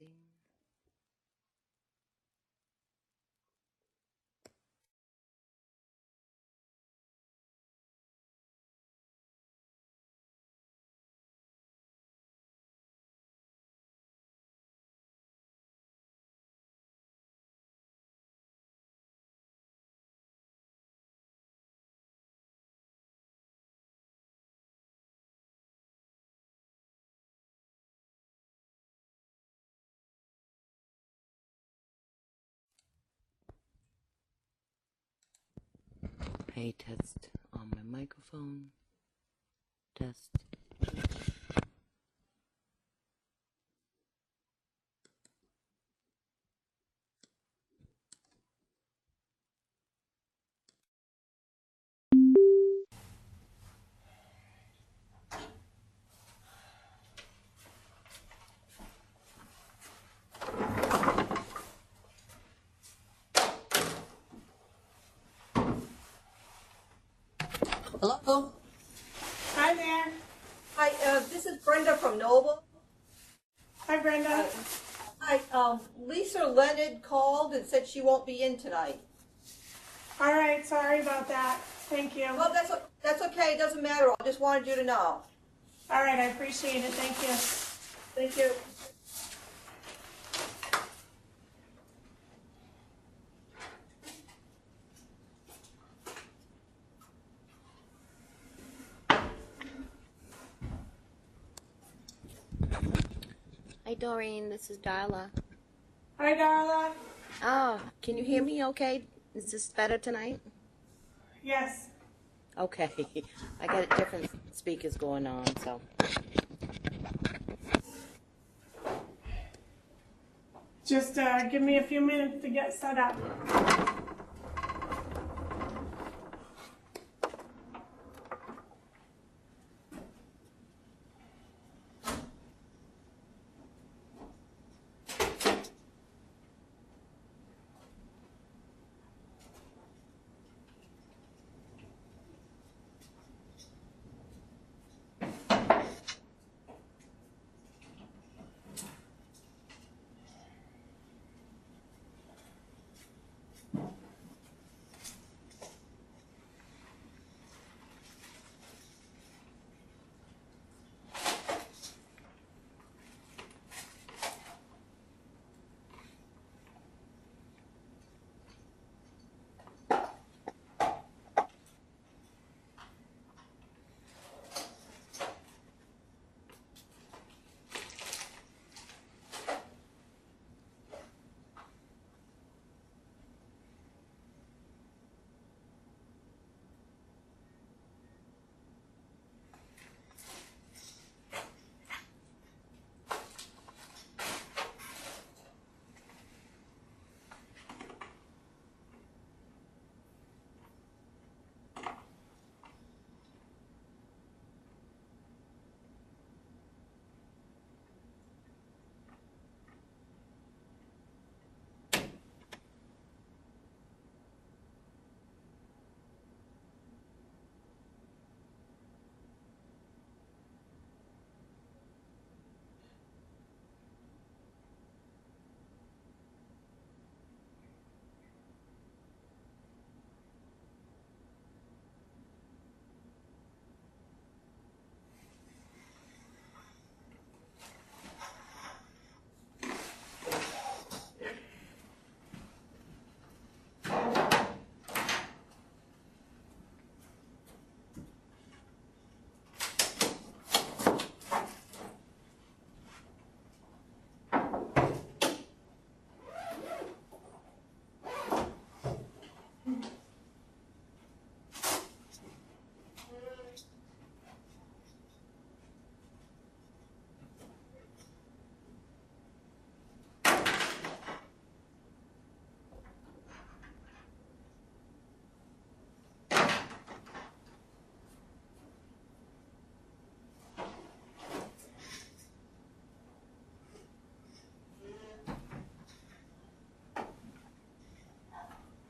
Testing. Hey, test on my microphone. Test. Hello. Hi there. Hi, this is Brenda from Noble. Hi, Brenda. Hi, Lisa Leonard called and said she won't be in tonight. All right, sorry about that. Thank you. Well, that's okay. It doesn't matter. I just wanted you to know. All right, I appreciate it. Thank you. Thank you. Hi, Doreen. This is Darla. Hi, Darla. Oh, can you hear me okay? Is this better tonight? Yes. Okay. I got different speakers going on, so. Just give me a few minutes to get set up.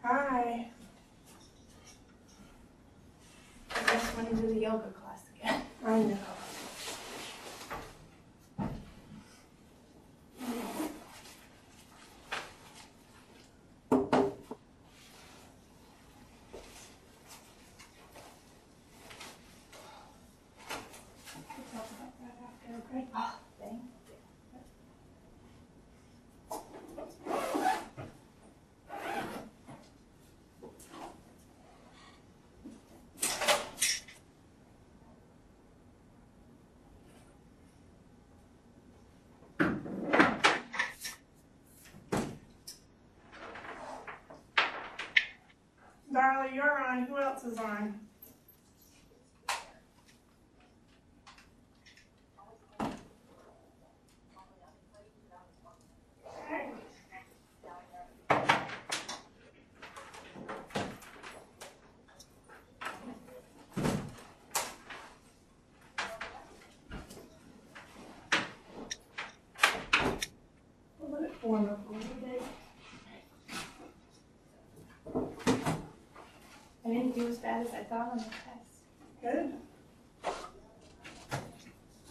Hi. I just want to do the yoga class again. I know. Darla, you're on. Who else is on? Okay. We'll let it warm up a little bit. I didn't do as bad as I thought on the test. Good.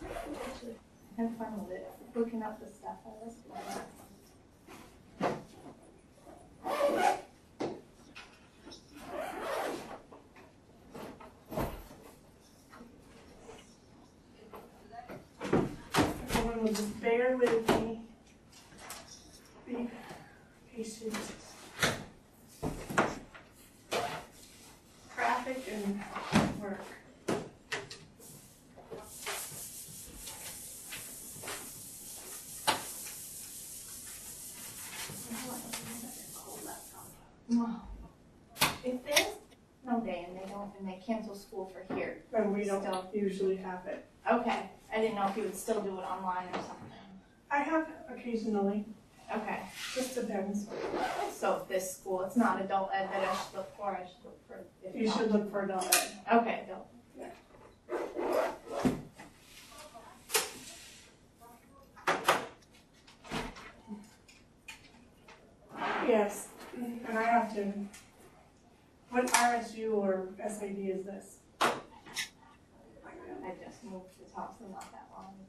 Actually, I had fun with it. Looking up the stuff I was doing. Everyone will just bear with me. Be patient. Traffic and work. Well, if there's no day and they cancel school for here. And we don't usually have it. Okay, I didn't know if you would still do it online or something. I have occasionally. Okay, Just depends. so if this school, it's not adult ed that I should look for, I should look for. If You not. should look for adult ed. Okay, adult. Yes, and I have to. What RSU or SAD is this? I just moved to Thompson not that long ago.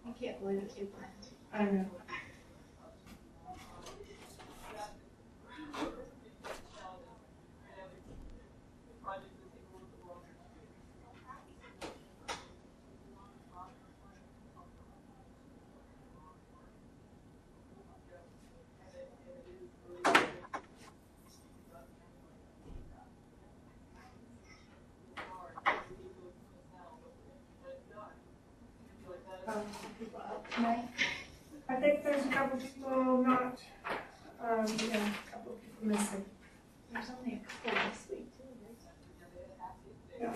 I can't believe it's you. I know. People out tonight. I think there's a couple people not, yeah, a couple people missing. There's only a couple this week too. Yeah.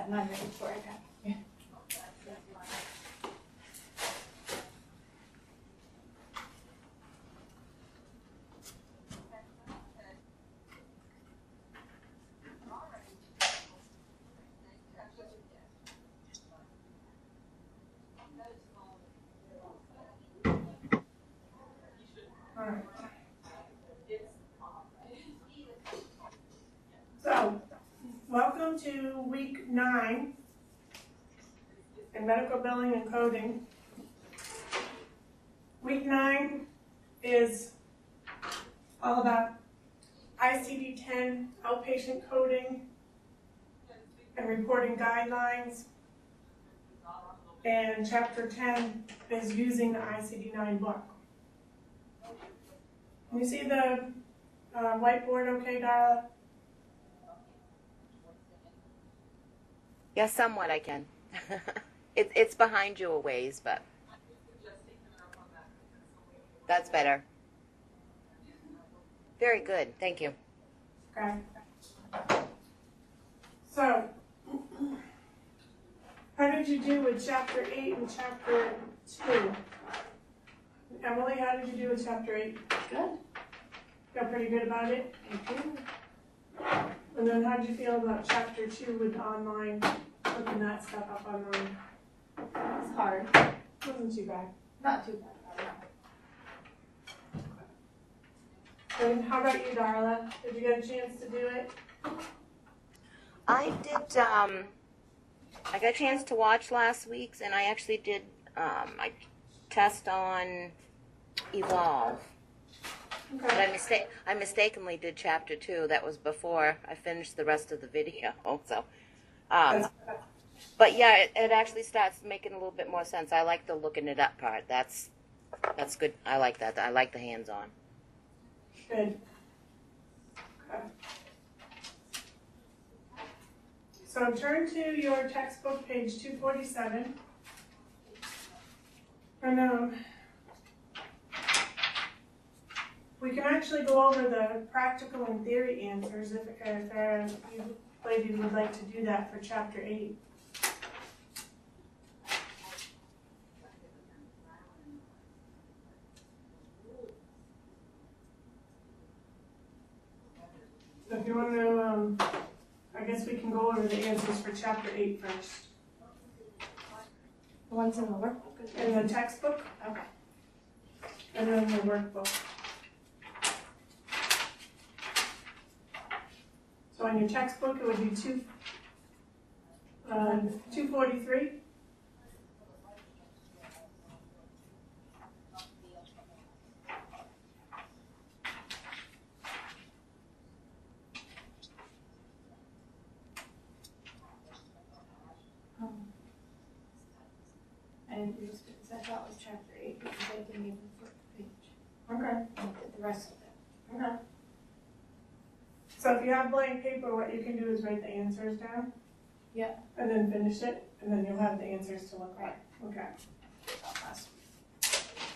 I'm not ready for it. Yeah. Alright. So, welcome to week 9 in medical billing and coding. Week 9 is all about ICD-10 outpatient coding and reporting guidelines. And chapter 10 is using the ICD-9 book. Can you see the whiteboard okay, Darla? Yeah, somewhat I can. It's behind you a ways, but that's better. Very good. Thank you. Okay. So, how did you do with chapter 8 and chapter 2? Emily, how did you do with chapter 8? Good. Feel pretty good about it? Thank you. And then how did you feel about chapter 2 with online, looking that stuff up online? It's hard. Wasn't too bad. Not too bad. And how about you, Darla? Did you get a chance to do it? I did. I got a chance to watch last week's, and I actually did my test on Evolve. But Okay. I mistakenly did chapter 2. That was before I finished the rest of the video. So, but yeah, it actually starts making a little bit more sense. I like the looking it up part. That's good. I like that. I like the hands-on. Good. Okay. So turn to your textbook, page 247. And we can actually go over the practical and theory answers if you ladies would like to do that for chapter 8. So if you want to, I guess we can go over the answers for chapter 8 first. The ones in the workbook. In the textbook, Okay. and then the workbook. So in your textbook, it would be 243. And just because I thought it was chapter 8 because I didn't even flip the page. Okay. I did the rest of it. Okay. So if you have blank paper, what you can do is write the answers down. Yeah. And then finish it, and then you'll have the answers to look at. Okay.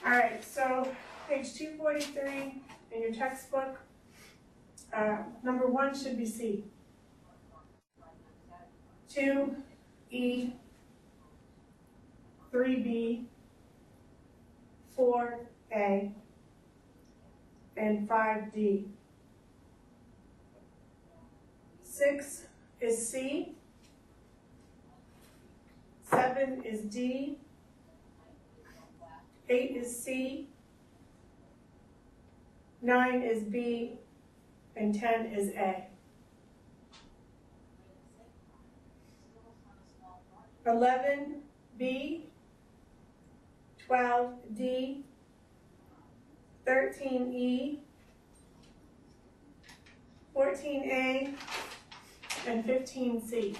All right, so page 243 in your textbook, number 1 should be C. 2, E, 3B, 4A, and 5D. 6 is C, 7 is D, 8 is C, 9 is B, and 10 is A. 11 B, 12 D, 13 E, 14 A, and 15 C.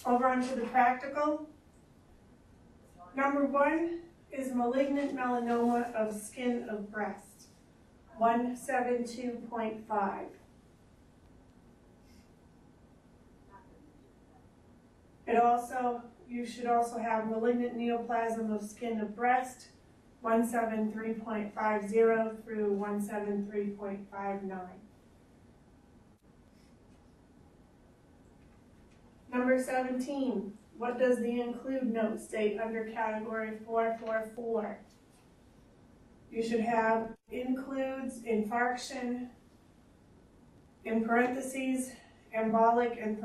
Over onto the practical. Number 1 is malignant melanoma of skin of breast, 172.5. You should also have malignant neoplasm of skin of breast, 173.50 through 173.59. Number 17, what does the include note state under category 444? You should have includes, infarction, in parentheses, embolic, and Do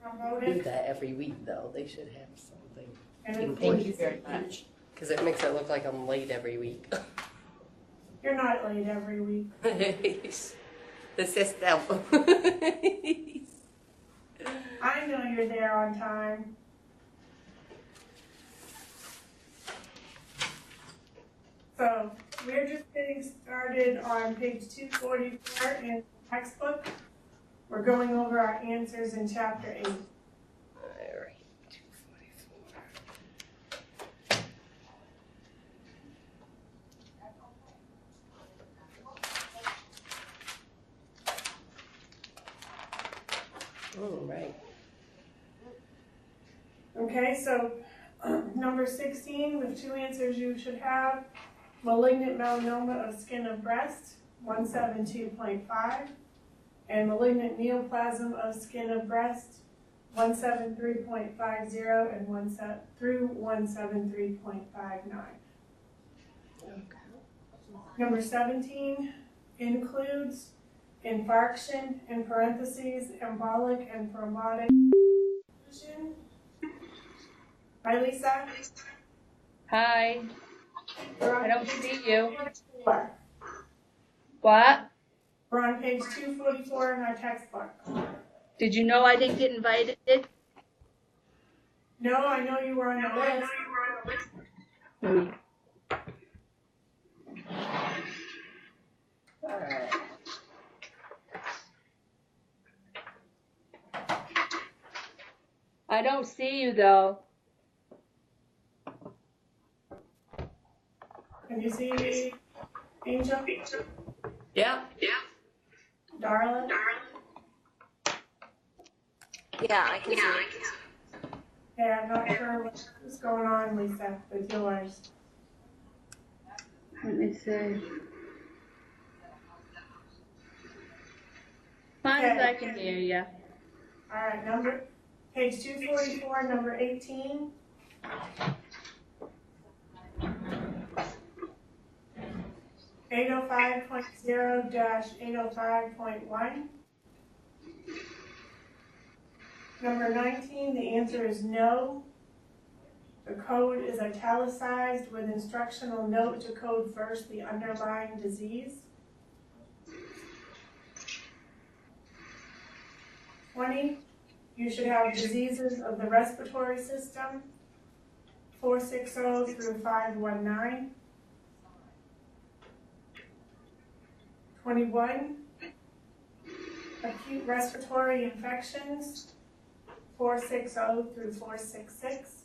thrombotic. that every week, though. They should have something. And Thank you very much. Because it makes it look like I'm late every week. you're not late every week. The system. I know you're there on time. So we're just getting started on page 244 in the textbook. We're going over our answers in chapter 8. All right, 244. All right. Okay, so number 16, with 2 answers you should have. Malignant melanoma of skin of breast, 172.5. And malignant neoplasm of skin of breast, 173.50 and through 173.59. Number 17 includes infarction, in parentheses, embolic and thrombotic. Hi, Lisa. Hi, We're on I don't page see you. 244. What? We're on page 244 in our textbook. Did you know I didn't get invited? No, I know you were on the list. Alright. I don't see you though. Can you see me, Angel? Yeah. Darla? Yeah, I can see it. Okay, I'm not sure what's going on, Lisa, with yours. Let me see. Fine as I can hear you. All right, page 244, number 18. (805.0-805.1). Number 19, the answer is no. The code is italicized with instructional note to code first the underlying disease. 20, you should have diseases of the respiratory system, 460 through 519. 21, acute respiratory infections, 460 through 466.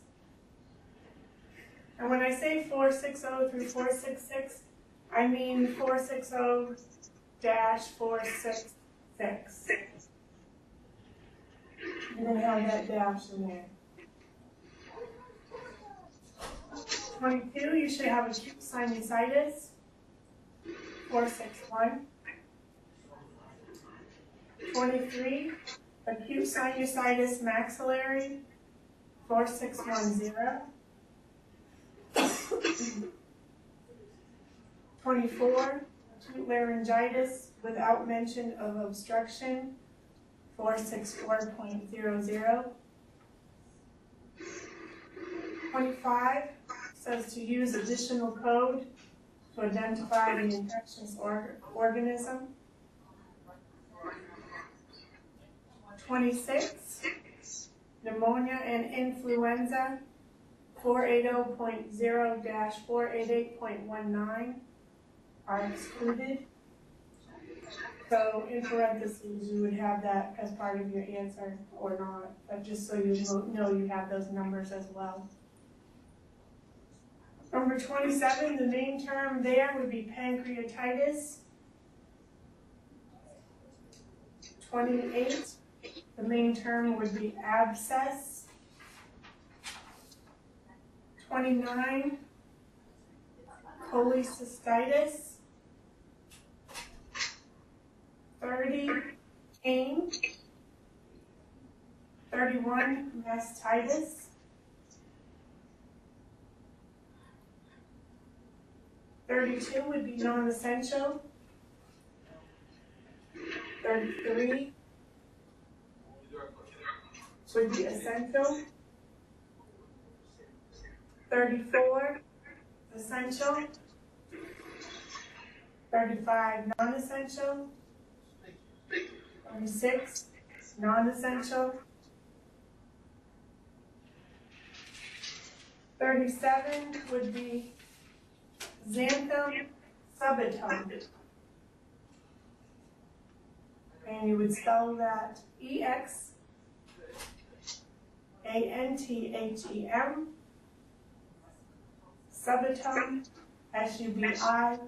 And when I say 460 through 466, I mean 460-466. You're going to have that dash in there. 22, you should have acute sinusitis, 461. 23, acute sinusitis maxillary, 4610. 24, acute laryngitis without mention of obstruction, 464.00. 25 says to use additional code to identify the infectious organism. 26, pneumonia and influenza, 480.0-488.19 are excluded. So in parentheses, you would have that as part of your answer or not, but just so you know you have those numbers as well. Number 27, the main term there would be pancreatitis. 28, the main term would be abscess. 29, cholecystitis. 30, pain. 31, mastitis. 32 would be non-essential. 33 would be essential. 34, essential. 35, non-essential. 36, non-essential. 37 would be xanthum subitone. And you would spell that EXANTHEM, subitone, SUBITUM.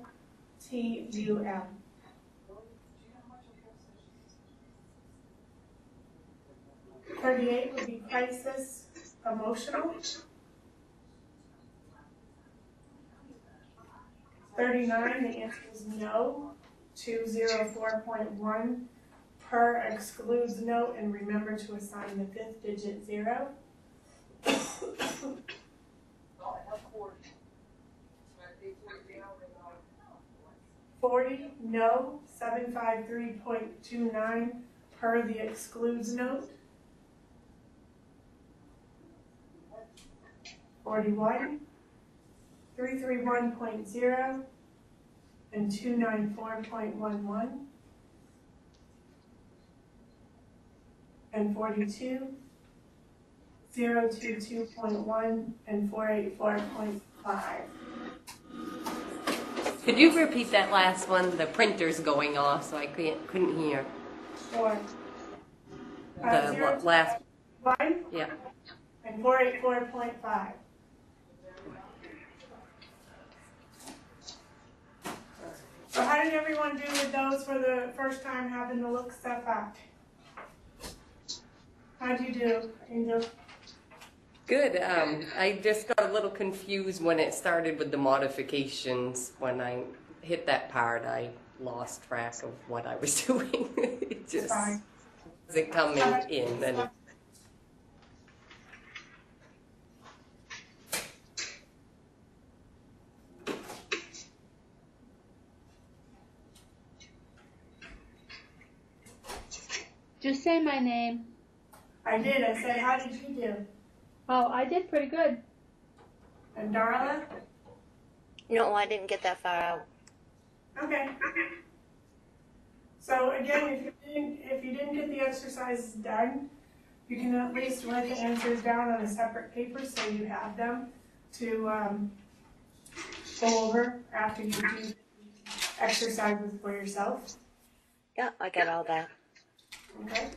38 would be crisis emotional. 39, the answer is no. 204.1 per excludes note, and remember to assign the 5th digit 0. 40, no. 753.29 per the excludes note. 41, 331.0 and 294.11. And 42, 022.1 and 484.5. Could you repeat that last one? The printer's going off, so I couldn't hear. Or The last, 1 yeah. and 484.5. So how did everyone do with those for the first time having to look stuff up? How'd you do, Angel? Good. I just got a little confused when it started with the modifications. When I hit that part, I lost track of what I was doing. It just Fine. wasn't coming in. And Just say my name. I did. I said, how did you do? Oh, I did pretty good. And Darla? No, I didn't get that far out. Okay. So again, if you didn't get the exercises done, you can at least write the answers down on a separate paper so you have them to go over after you do exercises for yourself. Yeah, I got all that. Okay.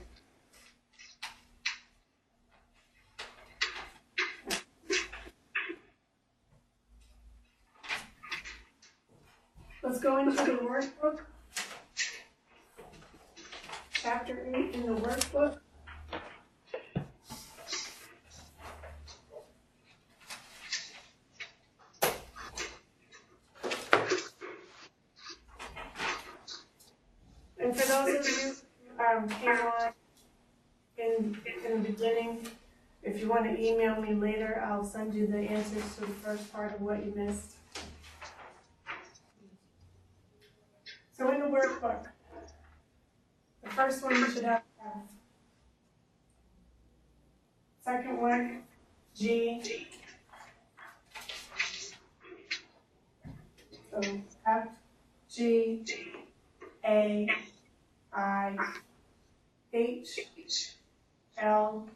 Let's go into the workbook. Chapter 8 in the workbook. And for those of you who came on in the beginning, if you want to email me later, I'll send you the answers to the first part of what you missed. So in the workbook, the first one you should have F. Second one, G. So F, G, A, I, H, L,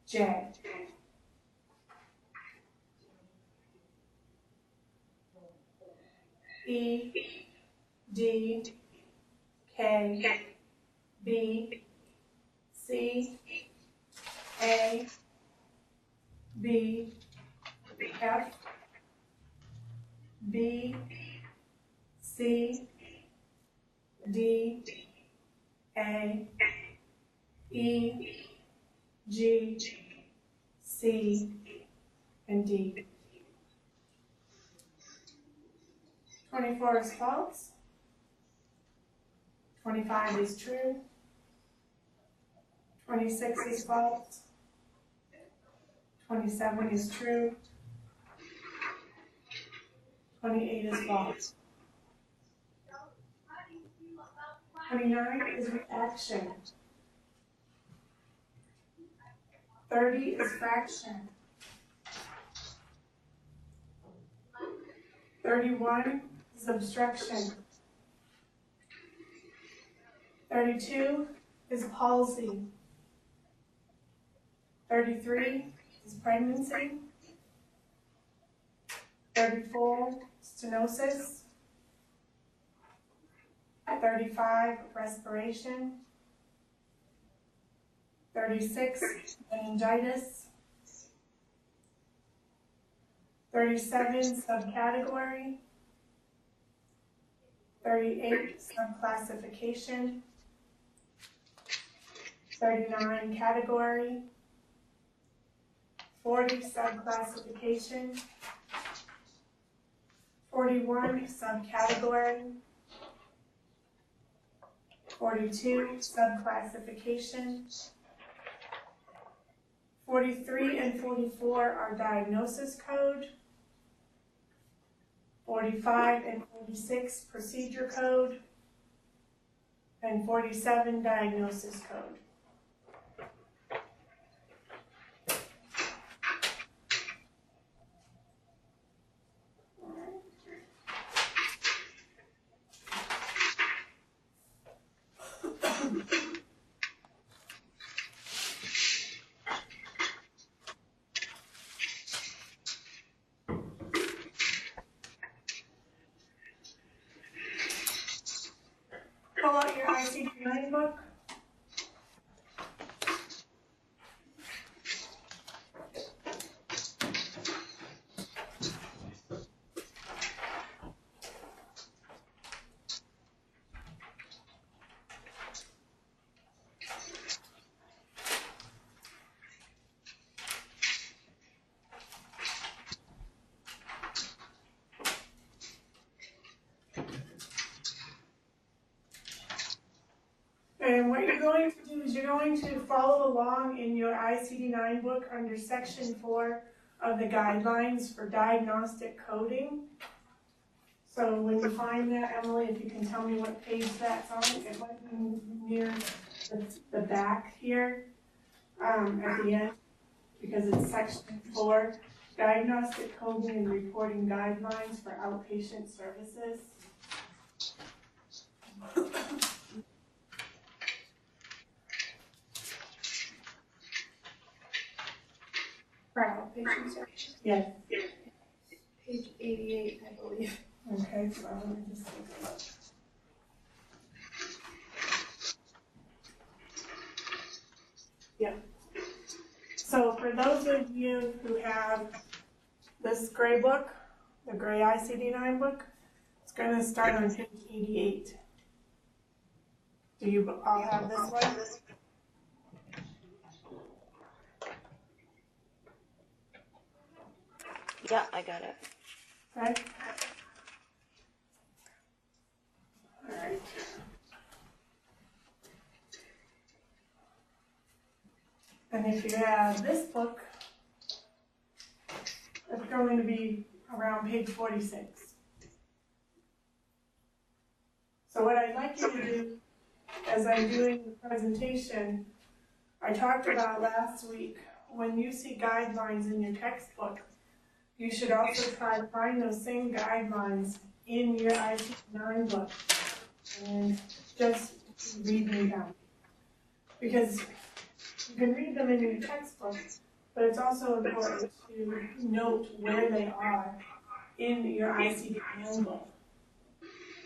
J. E, D, K, B, C, A, B, F, B, C, D, A, E, G, C, and D. 24 is false. 25 is true. 26 is false. 27 is true. 28 is false. 29 is reaction. 30 is fraction. 31 is obstruction. 32 is palsy. 33 is pregnancy. 34, stenosis. 35, respiration. 36, meningitis. 37, subcategory. 38, subclassification. 39, category. 40, subclassification. 41, subcategory. 42, subclassification. 43 and 44 are diagnosis code. 45 and 46, procedure code. And 47, diagnosis code. Pull out your ICD-9 book. And what you're going to do is you're going to follow along in your ICD-9 book under section 4 of the guidelines for diagnostic coding. So when you find that, Emily, if you can tell me what page that's on, it might be near the back here at the end, because it's section 4, diagnostic coding and reporting guidelines for outpatient services. For outpatient services? Yes. Page 88, I believe. Okay, so let me just take a look. Yeah. So for those of you who have this gray book, the gray ICD-9 book, it's going to start on page 88. Do you all have this one? Yeah, I got it. Okay. All right. And if you have this book, it's going to be around page 46. So what I'd like you to do, as I'm doing the presentation, I talked about last week, when you see guidelines in your textbook, you should also try to find those same guidelines in your ICD-9 book and just read them down. Because you can read them in your textbook, but it's also important to note where they are in your ICD-9 book.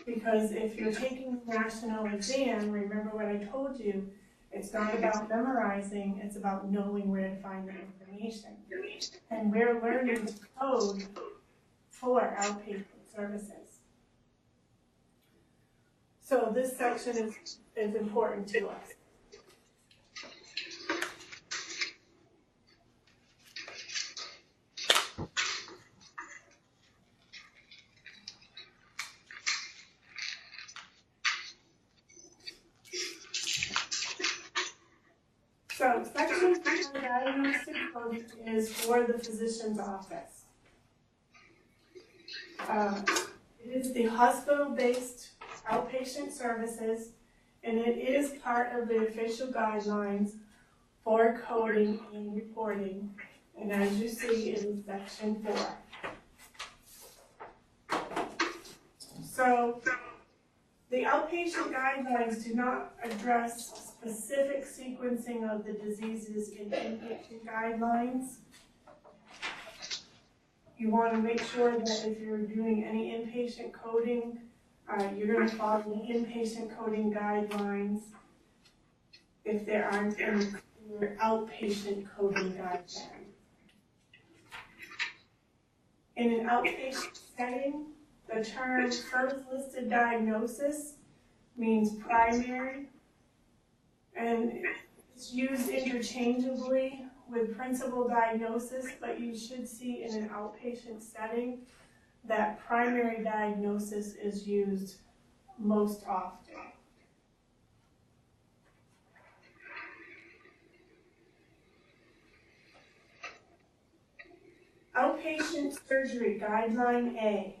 Because if you're taking the national exam, remember what I told you, it's not about memorizing, it's about knowing where to find the information. And we're learning to code for outpatient services. So this section is important to us. is for the physician's office. It is the hospital-based outpatient services, and it is part of the official guidelines for coding and reporting. And as you see, it is section 4. So the outpatient guidelines do not address specific sequencing of the diseases in inpatient guidelines. You want to make sure that if you're doing any inpatient coding, you're going to follow the inpatient coding guidelines if there aren't any clear outpatient coding guidelines. In an outpatient setting, the term first listed diagnosis means primary, and it's used interchangeably with principal diagnosis, but you should see in an outpatient setting that primary diagnosis is used most often. Outpatient surgery, guideline A.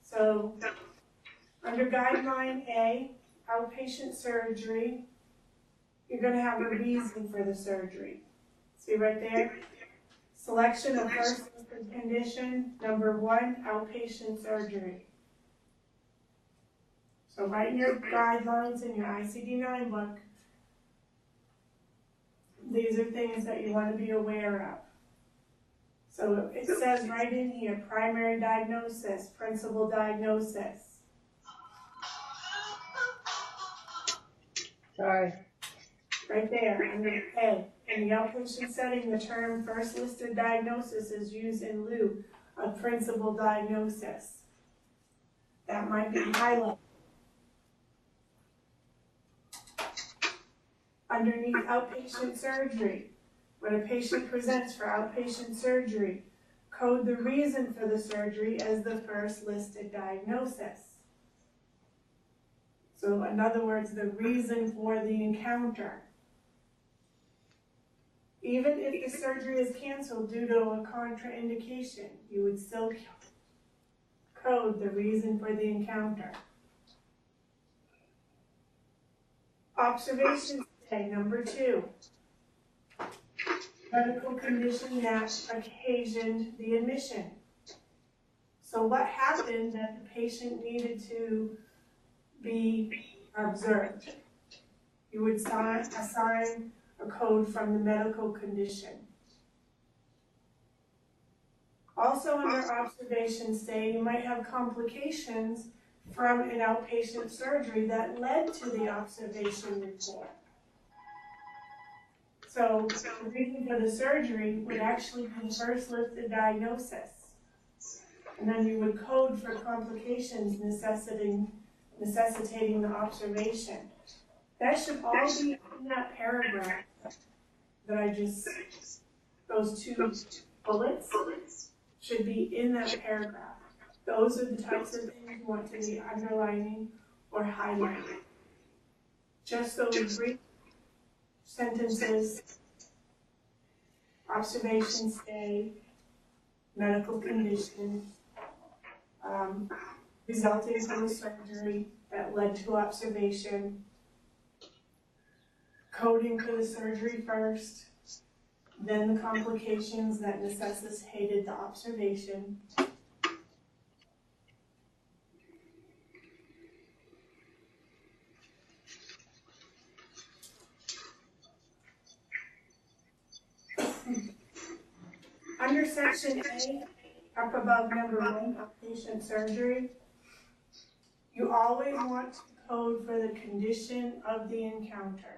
So under guideline A, outpatient surgery, you're going to have a reason for the surgery. See right there? Selection of first listed condition, number 1, outpatient surgery. So write in your guidelines in your ICD-9 book. These are things that you want to be aware of. So it says right in here, primary diagnosis, principal diagnosis. Sorry. Right there, under A. In the outpatient setting, the term first listed diagnosis is used in lieu of principal diagnosis. That might be highlighted. Underneath outpatient surgery, when a patient presents for outpatient surgery, code the reason for the surgery as the first listed diagnosis. So in other words, the reason for the encounter. Even if the surgery is canceled due to a contraindication, you would still code the reason for the encounter. Observation stay, number 2. Medical condition that occasioned the admission. So what happened that the patient needed to be observed? You would assign a code from the medical condition. Also under observation stay, you might have complications from an outpatient surgery that led to the observation report. So the reason for the surgery would actually be first listed diagnosis. And then you would code for complications necessitating the observation. That should all be in that paragraph that I just, those 2 bullets should be in that paragraph. Those are the types of things you want to be underlining or highlighting. Just those brief sentences, observation stay, medical condition, resulting from a surgery that led to observation, coding for the surgery first, then the complications that necessitated the observation. Under section A, up above number 1, outpatient surgery, you always want to code for the condition of the encounter.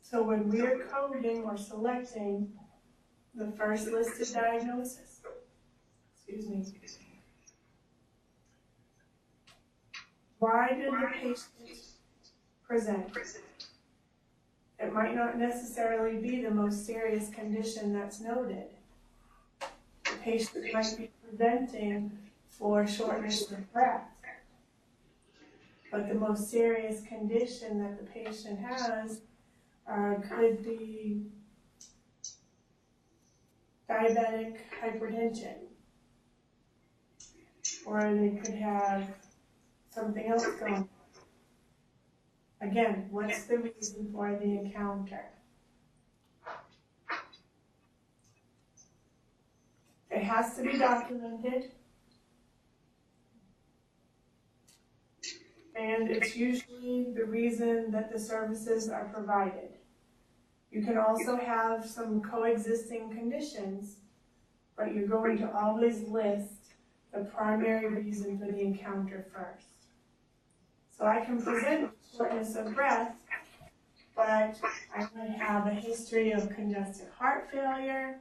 So when we're coding or selecting the first listed diagnosis, why did the patient present? It might not necessarily be the most serious condition that's noted. The patient might be presenting for shortness of breath. But the most serious condition that the patient has could be diabetic hypertension. Or they could have something else going on. Again, what's the reason for the encounter? It has to be documented. And it's usually the reason that the services are provided. You can also have some coexisting conditions, but you're going to always list the primary reason for the encounter first. So I can present shortness of breath, but I might have a history of congestive heart failure.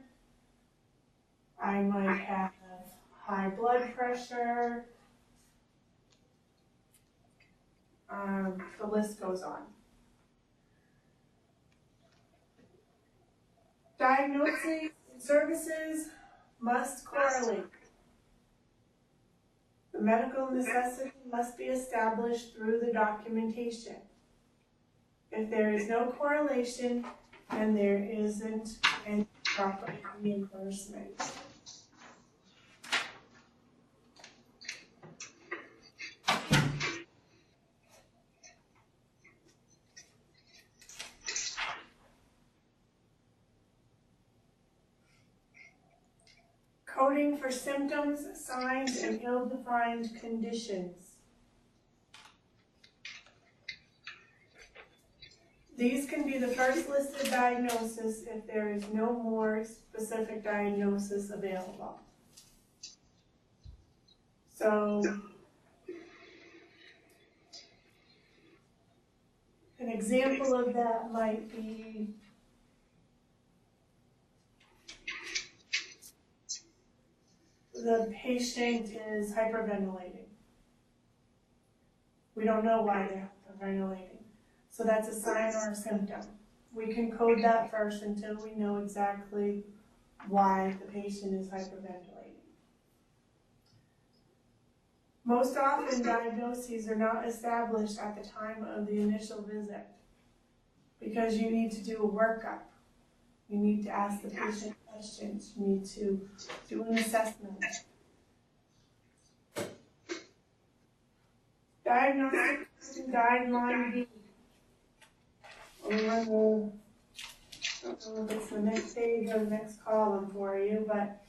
I might have high blood pressure. The list goes on. Diagnoses and services must correlate. The medical necessity must be established through the documentation. If there is no correlation, then there isn't any proper reimbursement. Coding for symptoms, signs, and ill-defined conditions. These can be the first listed diagnosis if there is no more specific diagnosis available. So, an example of that might be the patient is hyperventilating. We don't know why they're hyperventilating. So that's a sign or a symptom. We can code that first until we know exactly why the patient is hyperventilating. Most often, diagnoses are not established at the time of the initial visit because you need to do a workup. You need to ask the patient questions. You need to do an assessment. Diagnostic guideline B. I don't know if it's the next page or the next column for you, but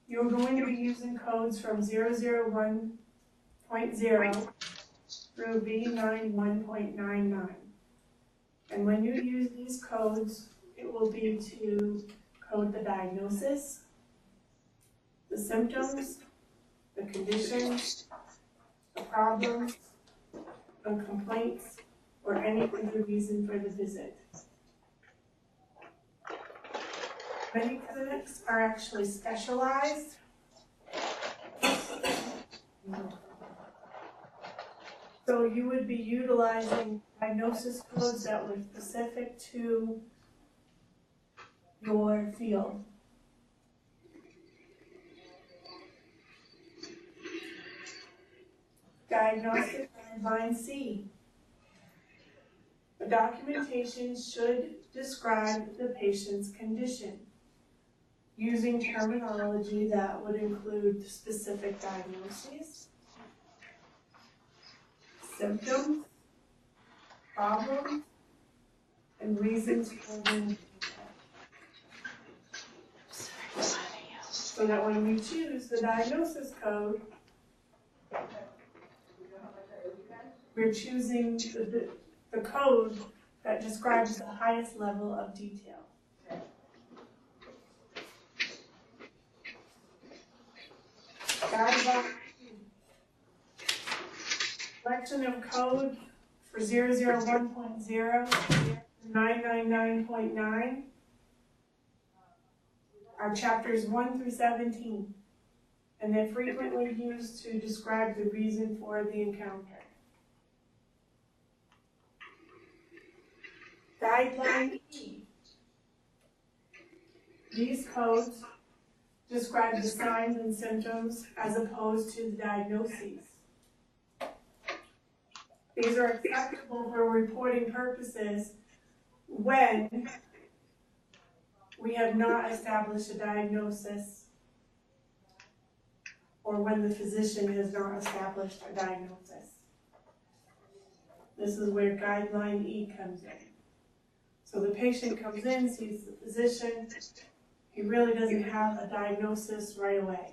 you're going to be using codes from 001.0 through V91.99. And when you use these codes, it will be to code the diagnosis, the symptoms, the conditions, the problems, the complaints, or any other reason for the visit. Many clinics are actually specialized. So you would be utilizing diagnosis codes that were specific to your field. Diagnostic guideline C. The documentation should describe the patient's condition using terminology that would include specific diagnoses, symptoms, problems, and reasons for the so that when we choose the diagnosis code, we're choosing the code that describes the highest level of detail. Guideline selection of code for 001.0 to 999.9 are chapters 1 through 17, and they're frequently used to describe the reason for the encounter. Guideline E. These codes describe the signs and symptoms as opposed to the diagnoses. These are acceptable for reporting purposes when we have not established a diagnosis, or when the physician has not established a diagnosis. This is where guideline E comes in. So the patient comes in, sees the physician, he really doesn't have a diagnosis right away.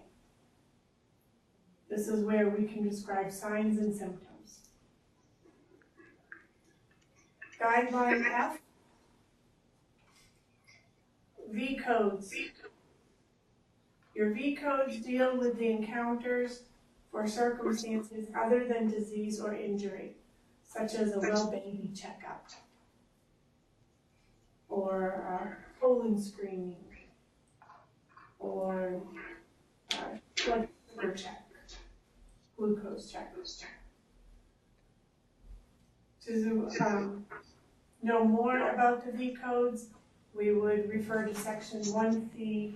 This is where we can describe signs and symptoms. Guideline F, V codes. Your V codes deal with the encounters for circumstances other than disease or injury, such as a well baby checkup, or colon screening, or blood sugar check, glucose check. To know more about the V codes, we would refer to section 1C18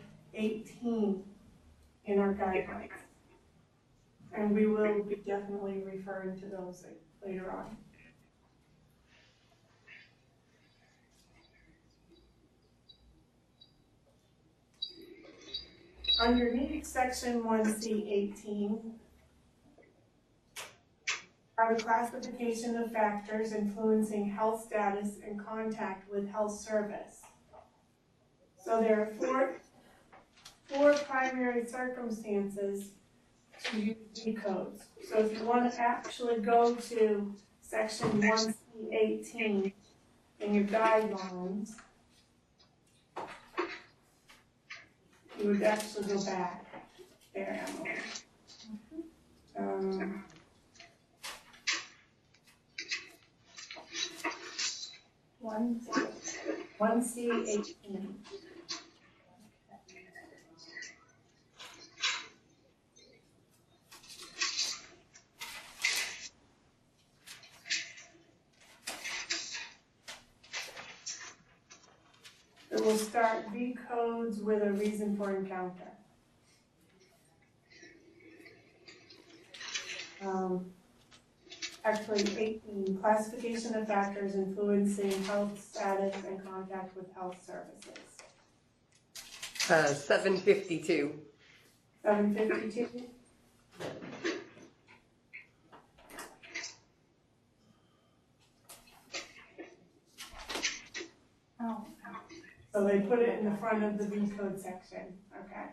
in our guidelines. And we will be definitely referring to those later on. Underneath section 1C18 are the classification of factors influencing health status and contact with health service. So there are four primary circumstances to use V codes. So if you want to actually go to section 1C18 in your guidelines, you would actually go back there, Emily. 1C18. It will start V codes with a reason for encounter. Actually, 18, classification of factors influencing health status and contact with health services. 752. 752. Oh, So they put it in the front of the V code section, okay?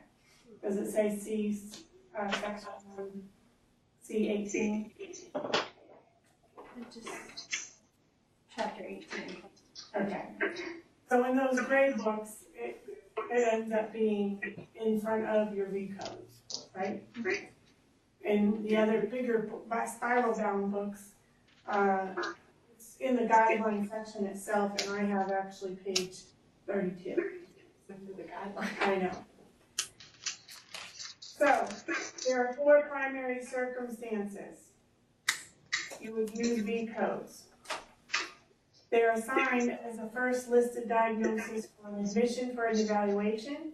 Does it say section C18? just chapter 18. Okay. So in those grade books, it ends up being in front of your V codes, right? And the other bigger spiral bound books, it's in the guideline section itself, and I have actually page 32. The guideline. I know. So, there are four primary circumstances. You would use V codes. They're assigned as a first listed diagnosis for an admission for an evaluation,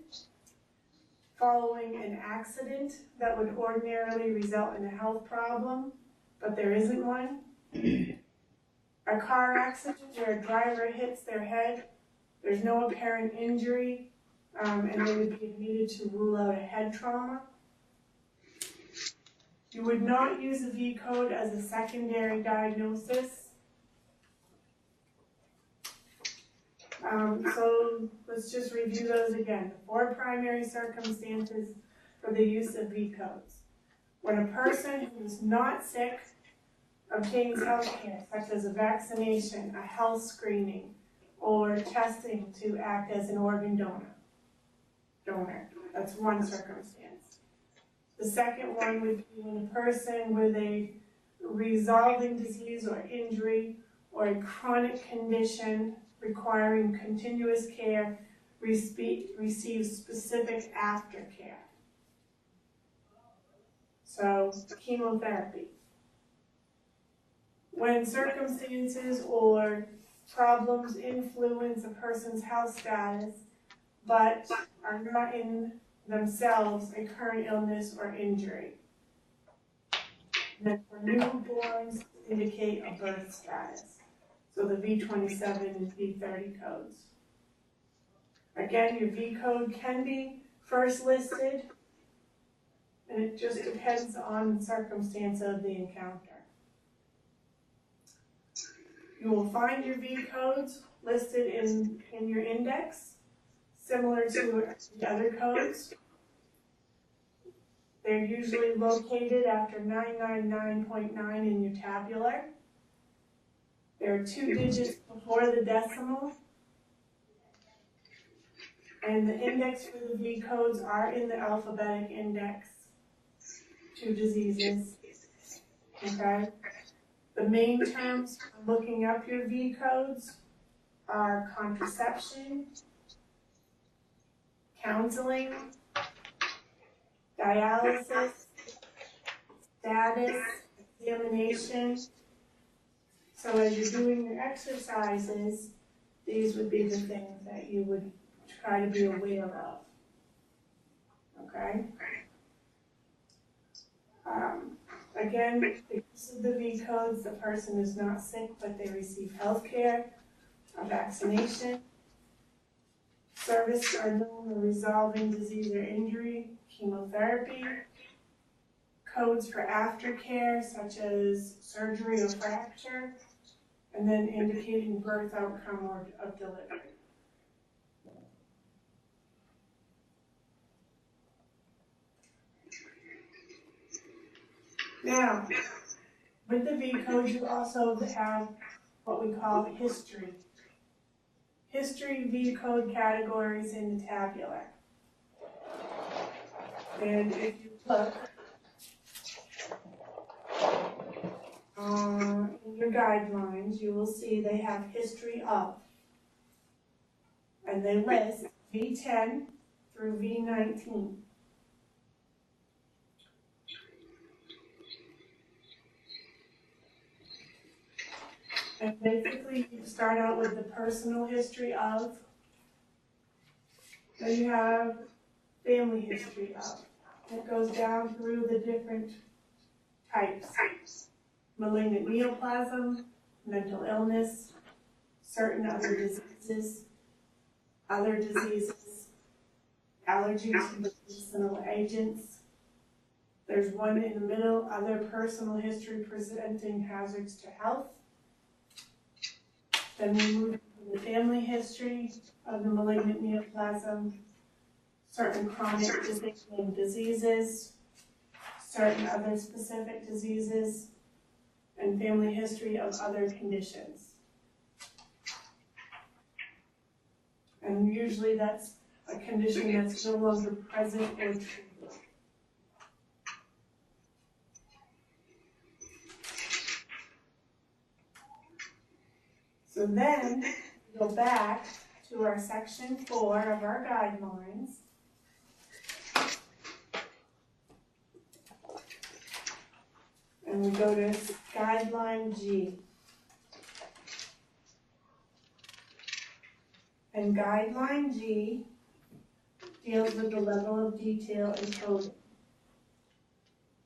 following an accident that would ordinarily result in a health problem, but there isn't one. A car accident where a driver hits their head, there's no apparent injury, and they would be admitted to rule out a head trauma. You would not use a V code as a secondary diagnosis. So let's just review those again. The four primary circumstances for the use of V codes. When a person who is not sick obtains health care, such as a vaccination, a health screening, or testing to act as an organ donor. That's one circumstance. The second one would be when a person with a resolving disease or injury or a chronic condition requiring continuous care receives specific aftercare. So, chemotherapy. When circumstances or problems influence a person's health status, but are not in themselves a current illness or injury. And then for newborns, indicate a birth status. So the V27 and V30 codes. Again, your V code can be first listed, and it just depends on the circumstance of the encounter. You will find your V codes listed in your index, similar to the other codes. They're usually located after 999.9 in your tabular. There are 2 digits before the decimal. And the index for the V codes are in the alphabetic index to diseases. Okay? The main terms for looking up your V codes are contraception, counseling, dialysis, status, examination. So as you're doing your exercises, these would be the things that you would try to be aware of. Okay? Again, because of the V codes, the person is not sick, but they receive health care, a vaccination, service for known or resolving disease or injury, chemotherapy, codes for aftercare such as surgery or fracture, and then indicating birth outcome or of delivery. Now, with the V codes, you also have what we call history. History V code categories in the tabular. And if you look in your guidelines, you will see they have history of. And they list V10 through V19. And basically, you start out with the personal history of, then you have family history of. It goes down through the different types. Malignant neoplasm, mental illness, certain other diseases, allergies to medicinal agents. There's one in the middle, other personal history presenting hazards to health. Then we move to the family history of the malignant neoplasm, certain chronic disabling diseases, certain other specific diseases, and family history of other conditions. And usually that's a condition that's no longer present or treated. So then, we go back to our section 4 of our guidelines. And we go to guideline G. And guideline G deals with the level of detail in coding,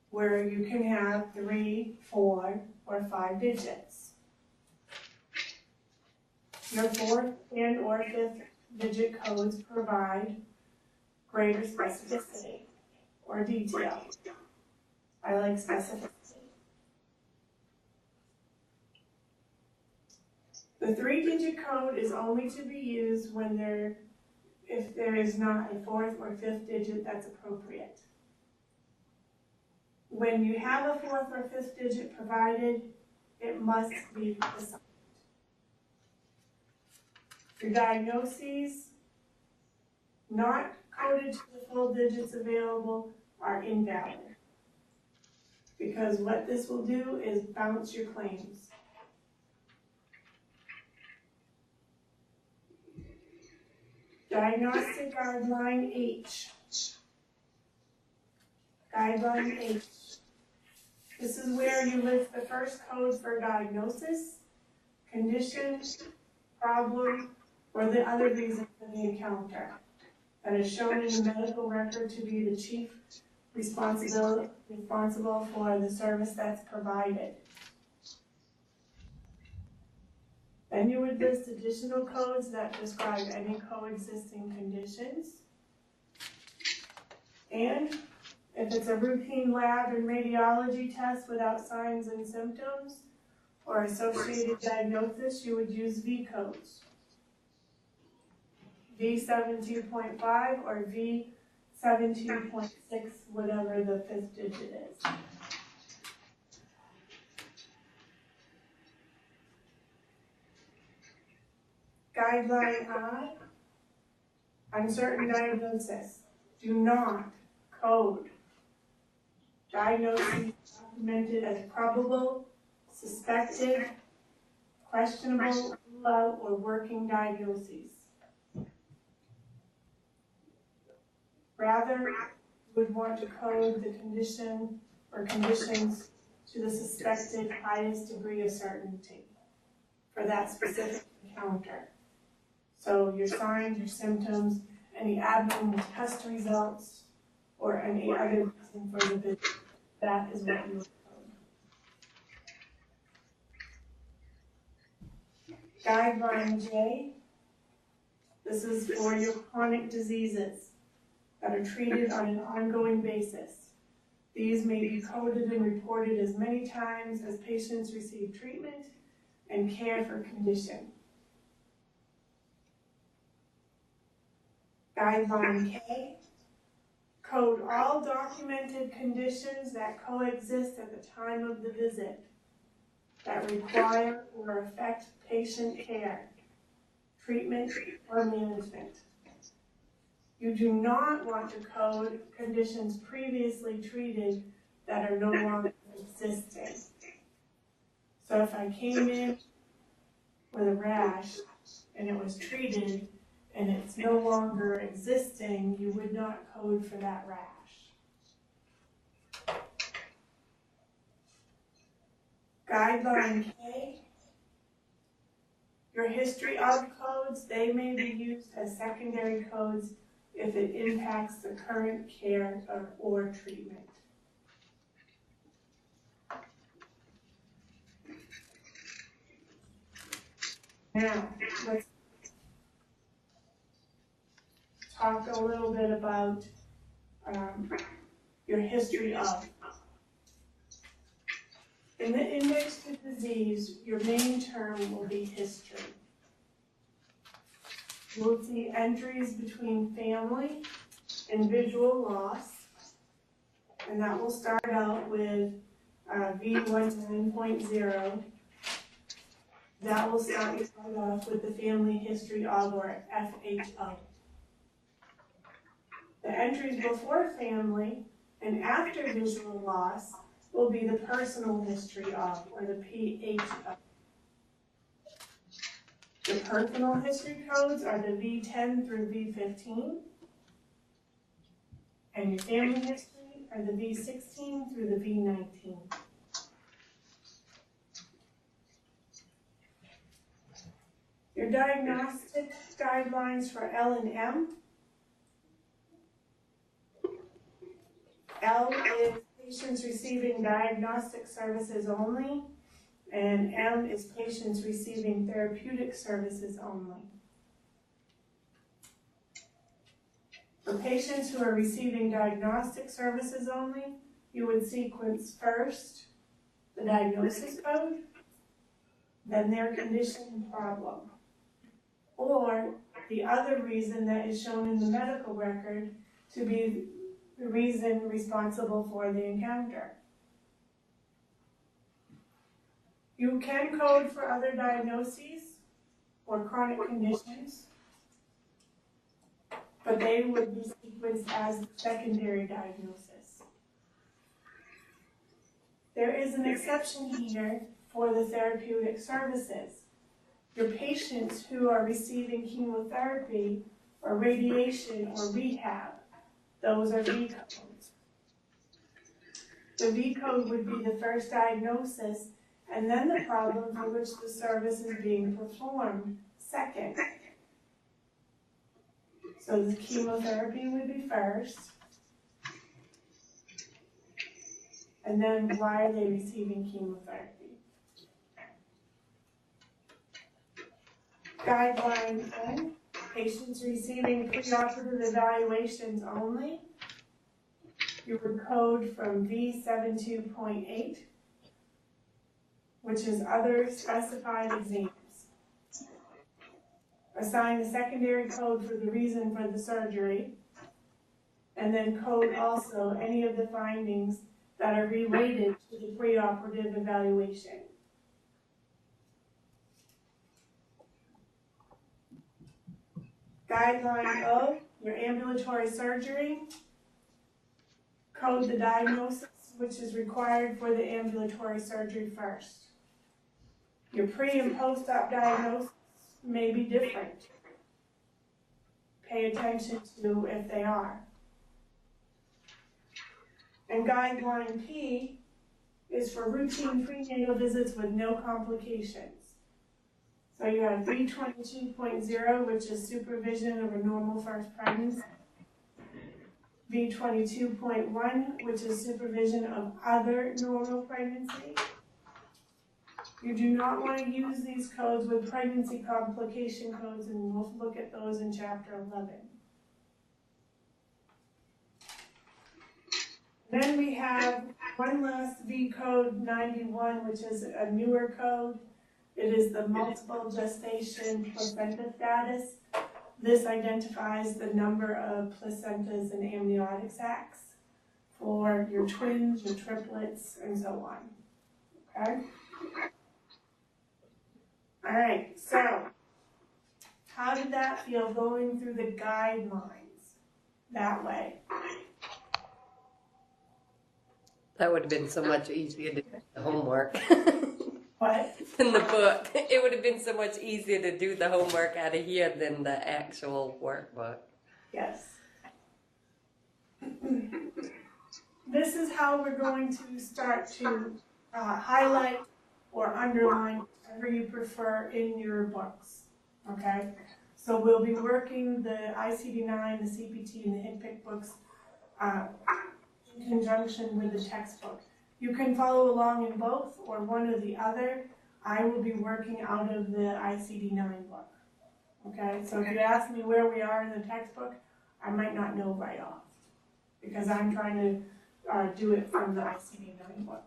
where you can have 3, 4, or 5 digits. Your 4th and or 5th digit codes provide greater specificity or detail. I like specificity. The 3-digit code is only to be used when if there is not a 4th or 5th digit that's appropriate. When you have a 4th or 5th digit provided, it must be assigned. Your diagnoses not coded to the full digits available are invalid, because what this will do is bounce your claims. Diagnostic guideline H. Guideline H. This is where you list the first code for diagnosis, condition, problem, or the other reason for the encounter that is shown in the medical record to be the chief responsible for the service that's provided. Then you would list additional codes that describe any coexisting conditions. And if it's a routine lab and radiology test without signs and symptoms or associated diagnosis, you would use V codes. V72.5 or V72.6, whatever the fifth digit is. Guideline I, uncertain diagnosis. Do not code diagnoses documented as probable, suspected, questionable, rule out, or working diagnoses. Rather, you would want to code the condition or conditions to the suspected highest degree of certainty for that specific encounter. So your signs, your symptoms, any abnormal test results, or any other reason for the visit, that is what you would code. Guideline J, this is for your chronic diseases that are treated on an ongoing basis. These may be coded and reported as many times as patients receive treatment and care for condition. Guideline K, code all documented conditions that coexist at the time of the visit that require or affect patient care, treatment, or management. You do not want to code conditions previously treated that are no longer existing. So if I came in with a rash and it was treated and it's no longer existing, you would not code for that rash. Guideline K, your history of codes, they may be used as secondary codes if it impacts the current care or treatment. Now, let's talk a little bit about your history of. In the index to disease, your main term will be history. You will see entries between family and visual loss, and that will start out with V19.0. That will start off with the family history of, or FHO. The entries before family and after visual loss will be the personal history of, or the PHO. The personal history codes are the V10 through V15, and your family history are the V16 through the V19. Your diagnostic guidelines for L and M. L is patients receiving diagnostic services only, and M is patients receiving therapeutic services only. For patients who are receiving diagnostic services only, you would sequence first the diagnosis code, then their condition and problem, or the other reason that is shown in the medical record to be the reason responsible for the encounter. You can code for other diagnoses or chronic conditions, but they would be sequenced as secondary diagnosis. There is an exception here for the therapeutic services. Your patients who are receiving chemotherapy or radiation or rehab, those are V codes. The V code would be the first diagnosis, and then the problem for which the service is being performed second. So the chemotherapy would be first, and then why are they receiving chemotherapy? Guideline N, patients receiving preoperative evaluations only. You would code from V72.8, which is other specified exams. Assign a secondary code for the reason for the surgery, and then code also any of the findings that are related to the preoperative evaluation. Guideline O, your ambulatory surgery. Code the diagnosis, which is required for the ambulatory surgery first. Your pre and post-op diagnosis may be different. Pay attention to if they are. And guideline P is for routine prenatal visits with no complications. So you have V22.0, which is supervision of a normal first pregnancy. V22.1, which is supervision of other normal pregnancy. You do not want to use these codes with pregnancy complication codes, and we'll look at those in chapter 11. Then we have one last V code 91, which is a newer code. It is the multiple gestation placenta status. This identifies the number of placentas and amniotic sacs for your twins, your triplets, and so on. Okay? All right, so how did that feel going through the guidelines that way? That would have been so much easier to do the homework What? than the book. It would have been so much easier to do the homework out of here than the actual workbook. Yes. This is how we're going to start to highlight or underline whatever you prefer in your books, okay? So we'll be working the ICD-9, the CPT, and the HCPCS books in conjunction with the textbook. You can follow along in both or one or the other. I will be working out of the ICD-9 book, okay? So if you ask me where we are in the textbook, I might not know right off because I'm trying to do it from the ICD-9 book.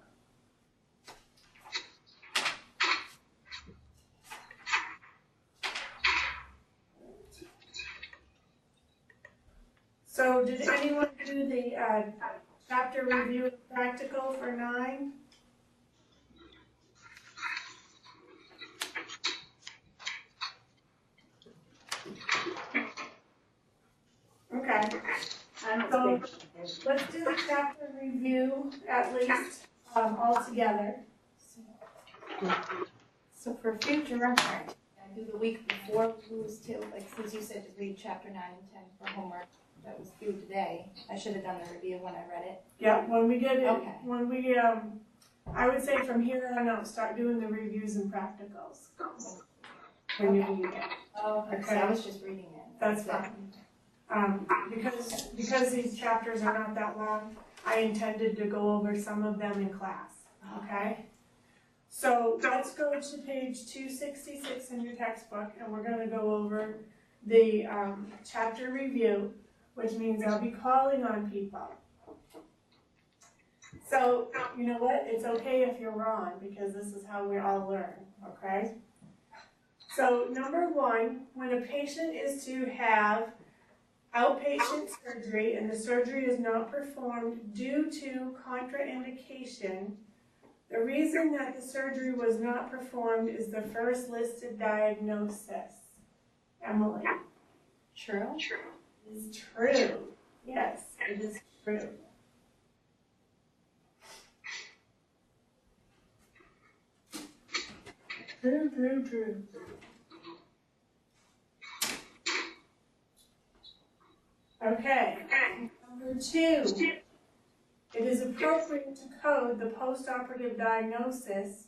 So did anyone do the chapter review practical for 9? Okay. So let's do the chapter review at least all together. So for future reference, I do the week before rules too, like since you said to read chapter 9 and 10 for homework that was due today, I should have done the review when I read it. Yeah, when we get it, Okay. when we, I would say from here on out, start doing the reviews and practicals. When you read it. Oh, okay. So I was just reading it. That's fine. Because these chapters are not that long, I intended to go over some of them in class, okay? So let's go to page 266 in your textbook, and we're gonna go over the chapter review, which means I'll be calling on people. So, you know what, it's okay if you're wrong, because this is how we all learn, okay? So, number 1, when a patient is to have outpatient surgery and the surgery is not performed due to contraindication, the reason that the surgery was not performed is the first listed diagnosis. Emily. True. It is true. Yes, it is true. True. Okay. Number 2. It is appropriate to code the postoperative diagnosis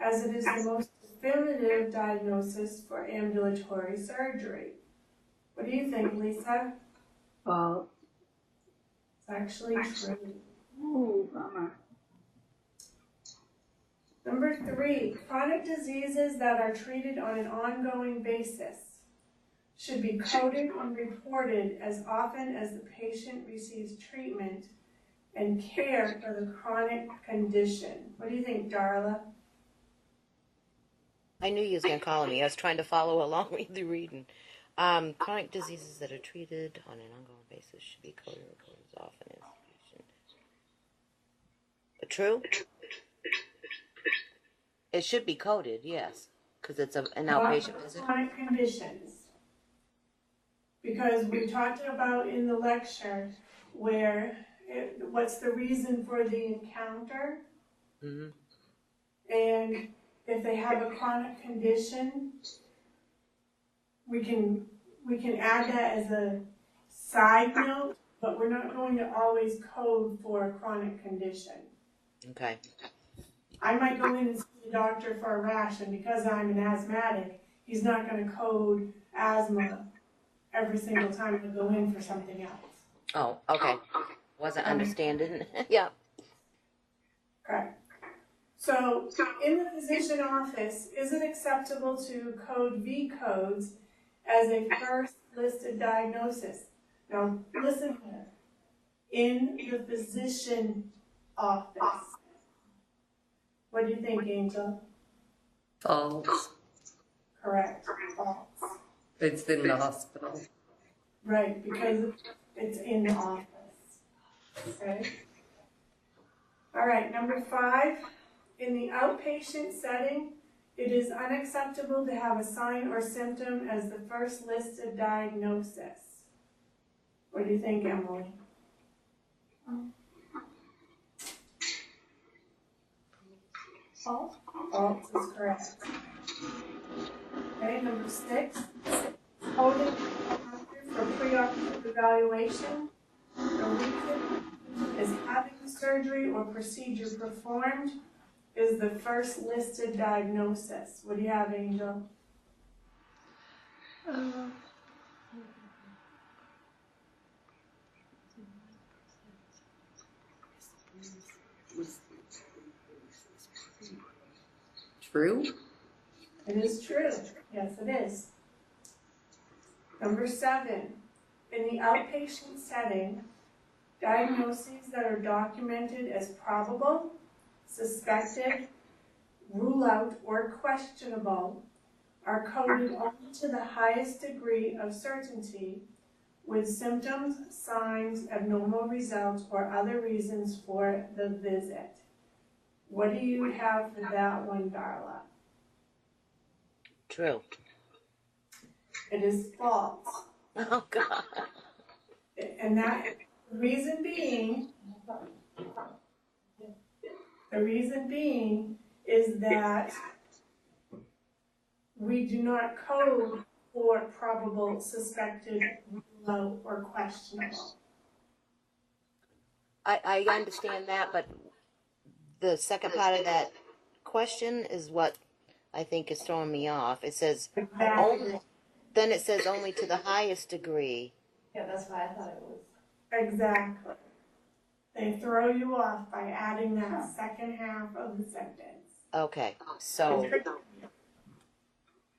as it is the most definitive diagnosis for ambulatory surgery. What do you think, Lisa? Well, It's actually true. ooh, bummer. Number 3, chronic diseases that are treated on an ongoing basis should be coded and reported as often as the patient receives treatment and care for the chronic condition. What do you think, Darla? I knew you was going to call me. I was trying to follow along with the reading. Chronic diseases that are treated on an ongoing basis should be coded and reported as often as the patient. True? It should be coded, yes, because it's an outpatient visit. Chronic conditions. Because we talked about in the lecture what's the reason for the encounter, and if they have a chronic condition, we can add that as a side note, but we're not going to always code for a chronic condition. Okay. I might go in and see the doctor for a rash, and because I'm an asthmatic, he's not going to code asthma every single time I go in for something else. Oh, okay. Wasn't understanding. Yeah. Correct. So, in the physician office, is it acceptable to code V codes as a first listed diagnosis? Now, listen here. In the physician office. What do you think, Angel? False. Correct. False. It's in the hospital. Right, because it's in the office. Okay. All right, number 5. In the outpatient setting, it is unacceptable to have a sign or symptom as the first listed diagnosis. What do you think, Emily? False? False is correct. Okay, number 6. Holding for pre-operative evaluation. The reason is having surgery or procedure performed is the first listed diagnosis. What do you have, Angel? True? It is true. Yes, it is. Number 7. In the outpatient setting, diagnoses that are documented as probable, suspected, rule out, or questionable are coded only to the highest degree of certainty with symptoms, signs, abnormal results, or other reasons for the visit. What do you have for that one, Darla? True. It is false. Oh, God. And that reason being is that we do not code for probable, suspected, low, or questionable. I understand that, but the second part of that question is what I think is throwing me off. It says only, then it says only to the highest degree. Yeah, that's why I thought it was. Exactly. They throw you off by adding that second half of the sentence. Okay, so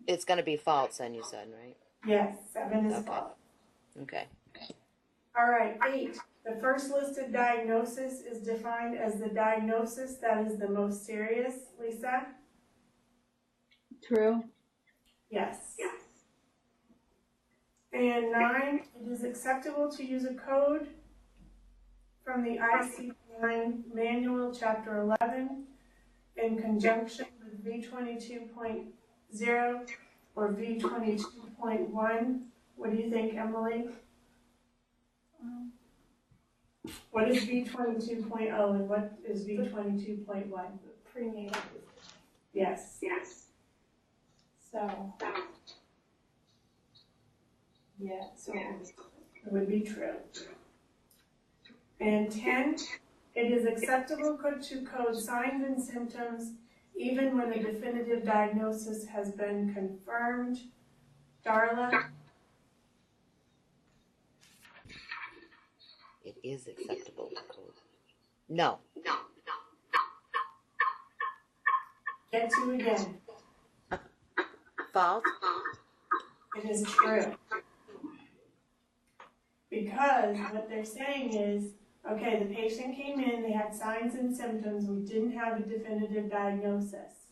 it's going to be false then, you said, right? Yes, 7 is Okay. false. Okay. All right, 8. The first listed diagnosis is defined as the diagnosis that is the most serious. Lisa? True. Yes. And 9, it is acceptable to use a code from the ICD-9 manual, chapter 11, in conjunction with V22.0 or V22.1. What do you think, Emily? What is V22.0 and what is V22.1? Prenatal. Yes. So. Yeah, so It would be true. And 10, it is acceptable to code signs and symptoms even when a definitive diagnosis has been confirmed. Darla? It is acceptable to code. No. Get to again. False? It is true. Because what they're saying is, okay, the patient came in, they had signs and symptoms, we didn't have a definitive diagnosis.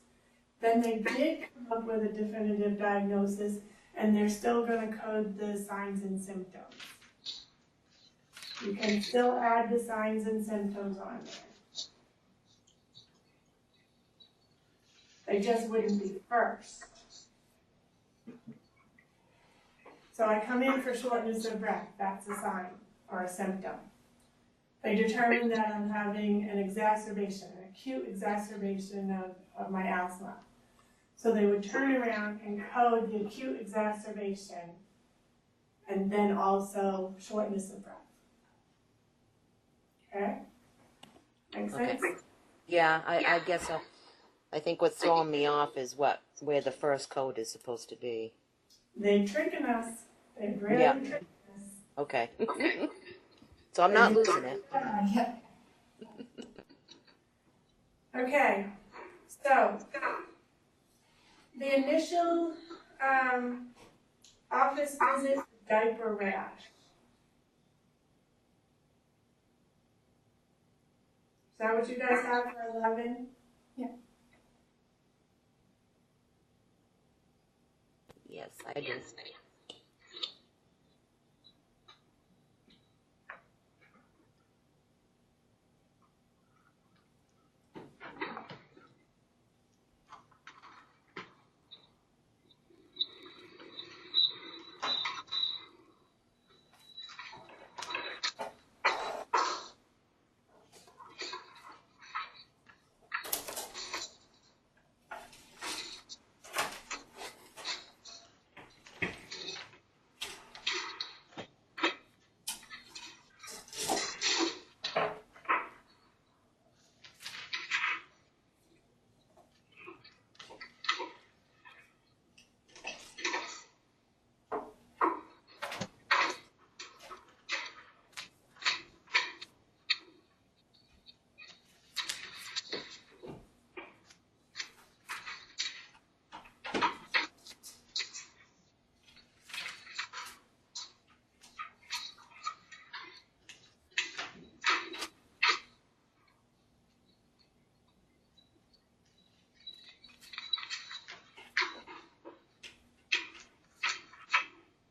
Then they did come up with a definitive diagnosis, and they're still going to code the signs and symptoms. You can still add the signs and symptoms on there. They just wouldn't be first. So I come in for shortness of breath, that's a sign or a symptom. They determine that I'm having an exacerbation, an acute exacerbation of my asthma. So they would turn around and code the acute exacerbation and then also shortness of breath. Okay? Make sense? Okay. Yeah, I guess so. I think what's throwing me off is where the first code is supposed to be. They're tricking us. They're really Yeah. tricking us. Okay. So I'm not losing it. Okay, so the initial office visit diaper rash. Is that what you guys have for 11? Yes, I do.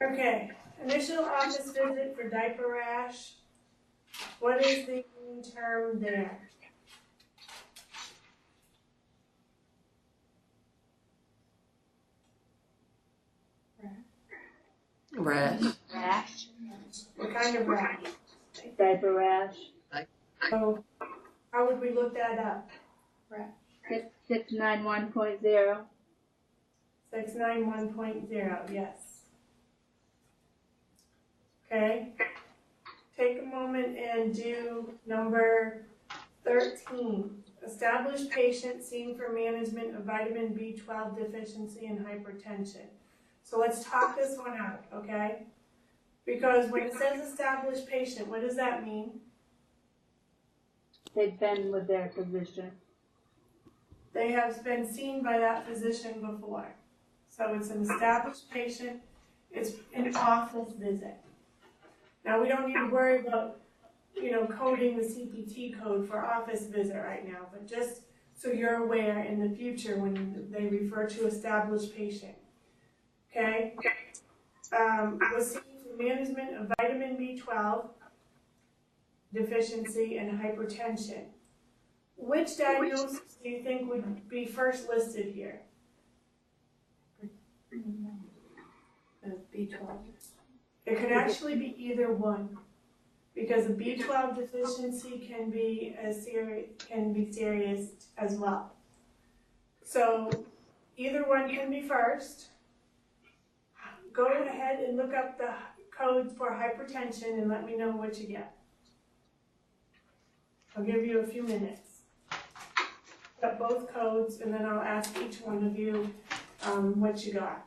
Okay, initial office visit for diaper rash. What is the term there? Rash. Rash. What kind of rash? Diaper rash. So how would we look that up? 691.0. 691.0, yes. Okay, take a moment and do number 13. Establish patient seen for management of vitamin B12 deficiency and hypertension. So let's talk this one out, okay? Because when it says establish patient, what does that mean? They've been with their physician. They have been seen by that physician before. So it's an established patient, it's an office visit. Now, we don't need to worry about, coding the CPT code for office visit right now, but just so you're aware in the future when they refer to established patient. Okay? Was seen for management of vitamin B12 deficiency and hypertension. Which diagnosis do you think would be first listed here? B12. It could actually be either one, because a B12 deficiency can be serious as well. So either one can be first. Go ahead and look up the codes for hypertension and let me know what you get. I'll give you a few minutes. Got both codes, and then I'll ask each one of you what you got.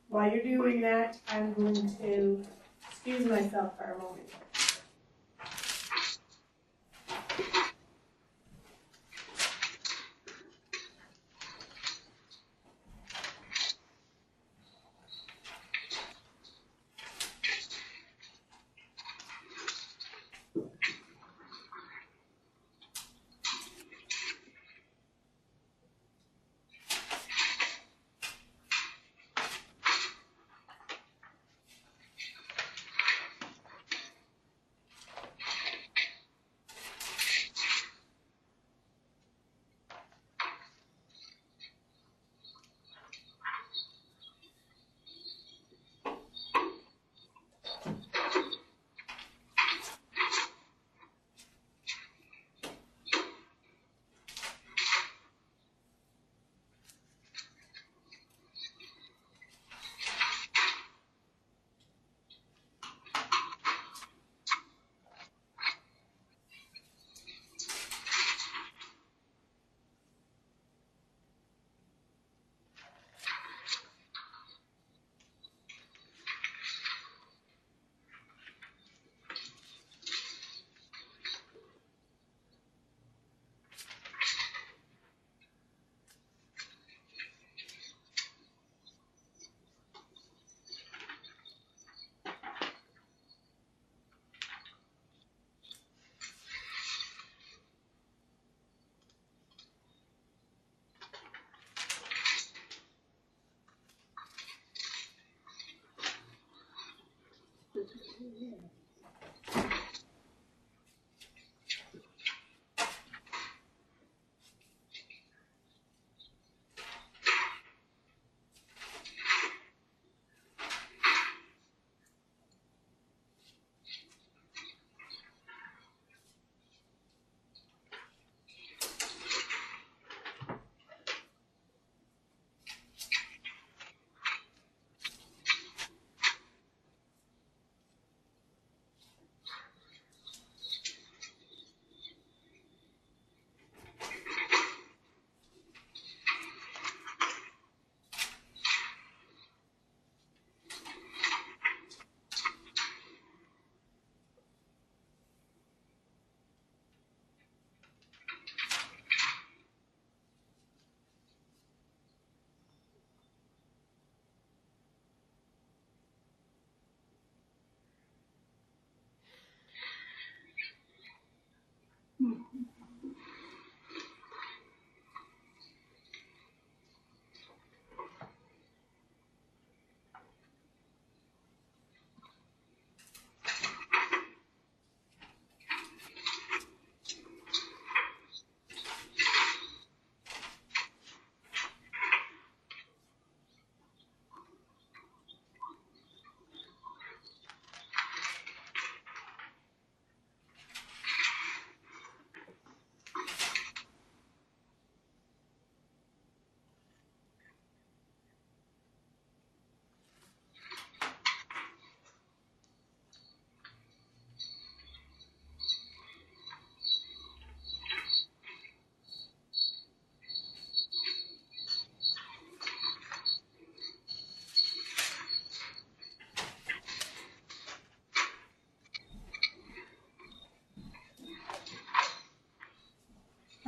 While you're doing that, I'm going to excuse myself for a moment.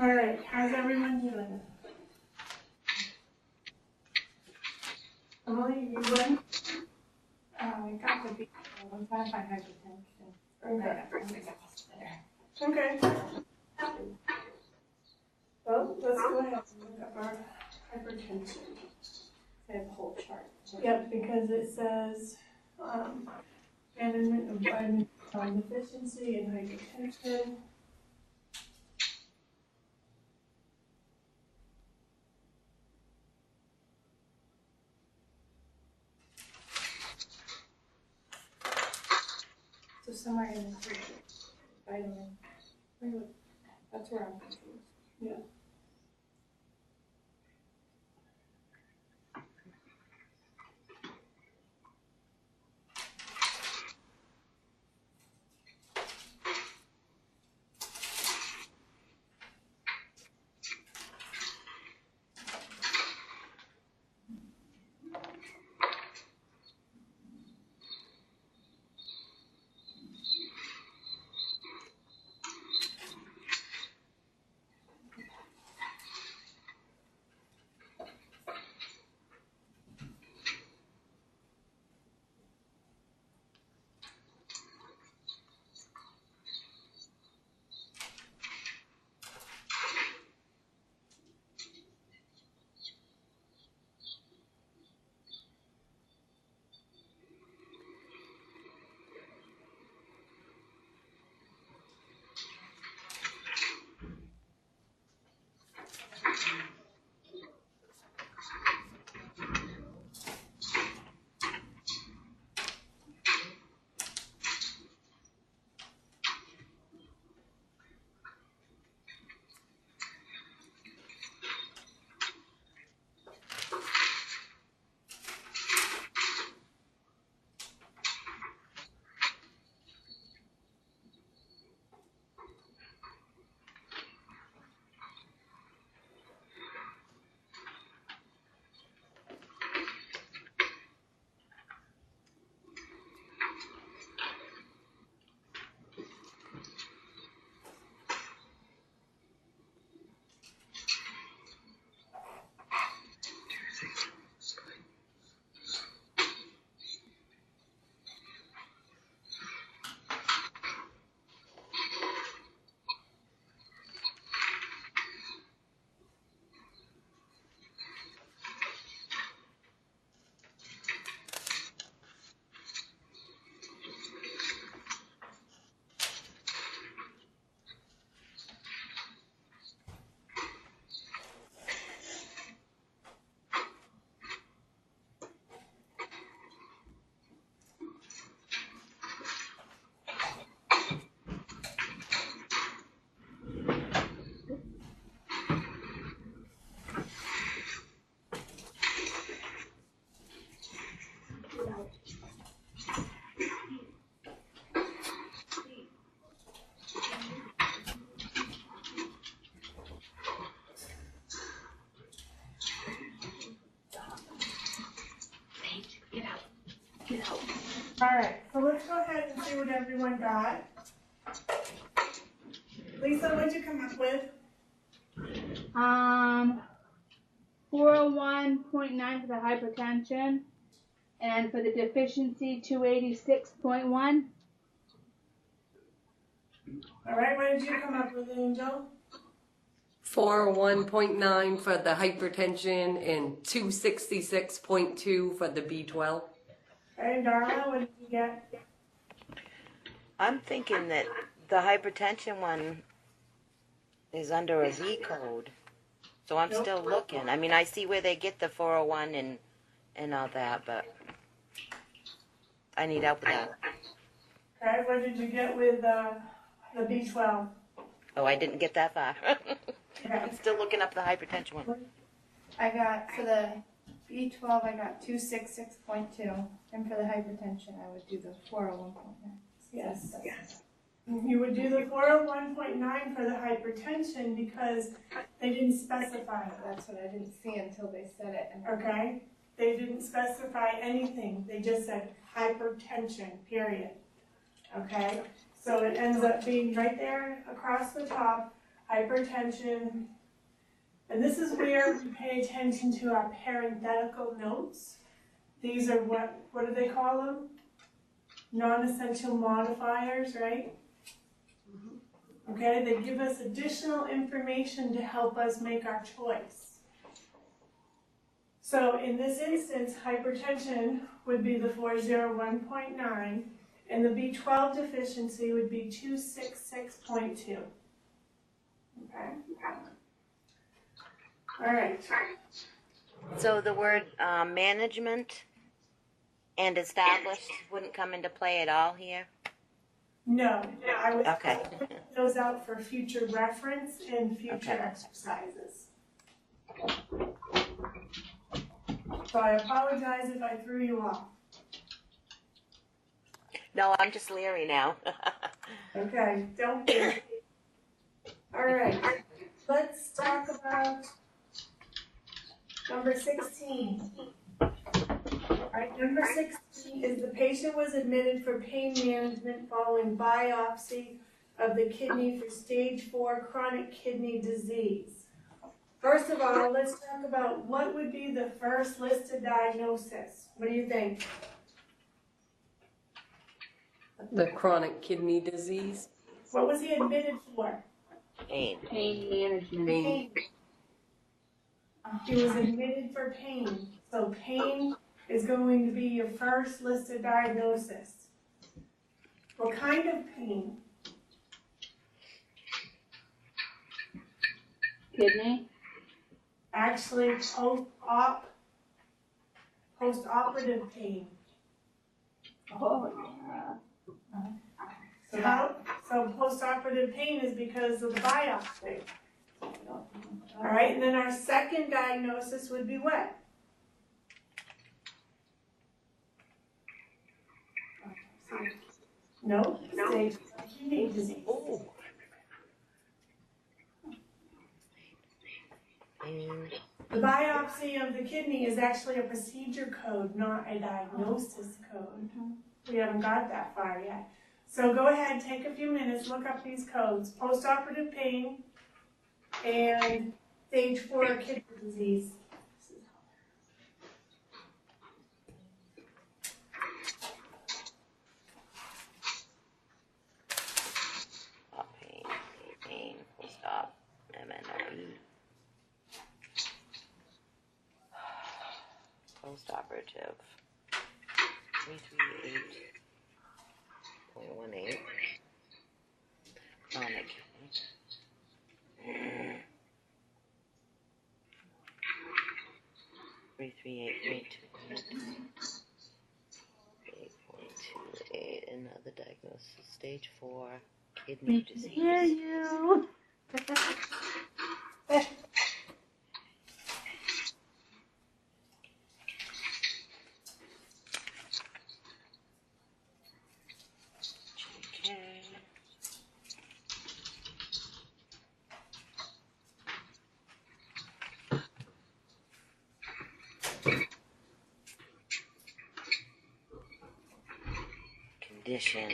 All right, how's everyone doing? Emily, you win? I got the beat. I'm trying to find hypertension. Okay. Well, let's go ahead and look up our hypertension. I have the whole chart. Yep, because it says, management of vitamin deficiency and hypertension. So somewhere in the vitamin. That's where I'm confused. Yeah. All right, so let's go ahead and see what everyone got. Lisa, what'd you come up with? 401.9 for the hypertension, and for the deficiency, 286.1. All right, what did you come up with, Angel? 401.9 for the hypertension and 266.2 for the B12. Okay, Darla, what did you get? I'm thinking that the hypertension one is under a V code. So I'm Nope. still looking. I mean, I see where they get the 401 and all that, but I need help with that. Okay, what did you get with the B12? Oh, I didn't get that far. Okay. I'm still looking up the hypertension one. I got, for the B12, I got 266.2, and for the hypertension, I would do the 401.9. Yes. You would do the 401.9 for the hypertension because they didn't specify it. That's what I didn't see until they said it. And Okay? They didn't specify anything. They just said hypertension, period. Okay? So it ends up being right there across the top, hypertension. And this is where we pay attention to our parenthetical notes. These are what do they call them? Non-essential modifiers, right? Okay, they give us additional information to help us make our choice. So in this instance, hypertension would be the 401.9, and the B12 deficiency would be 266.2. Okay? All right. So the word management and established wouldn't come into play at all here? No, I would Okay. put those out for future reference and future Okay. exercises. So I apologize if I threw you off. No, I'm just leery now. Okay, don't be. All right, let's talk about number 16. All right, number 16 is the patient was admitted for pain management following biopsy of the kidney for stage 4 chronic kidney disease. First of all, let's talk about what would be the first listed diagnosis. What do you think? The chronic kidney disease. What was he admitted for? Pain. Pain management. Pain. He was admitted for pain. So pain is going to be your first listed diagnosis. What kind of pain? Kidney. Actually, post-operative pain. Oh, yeah. So post-operative pain is because of the biopsy. All right, and then our second diagnosis would be what? No, stage 4 kidney disease. Ooh. Pain. The biopsy of the kidney is actually a procedure code, not a diagnosis code. We haven't got that far yet. So go ahead, take a few minutes, look up these codes. Postoperative pain and stage 4 kidney disease. Pain, full stop, MNOE. Post-operative. 338.18. Chronic. 8.28. Another diagnosis. Stage 4 kidney disease. Hear you. Okay. Condition.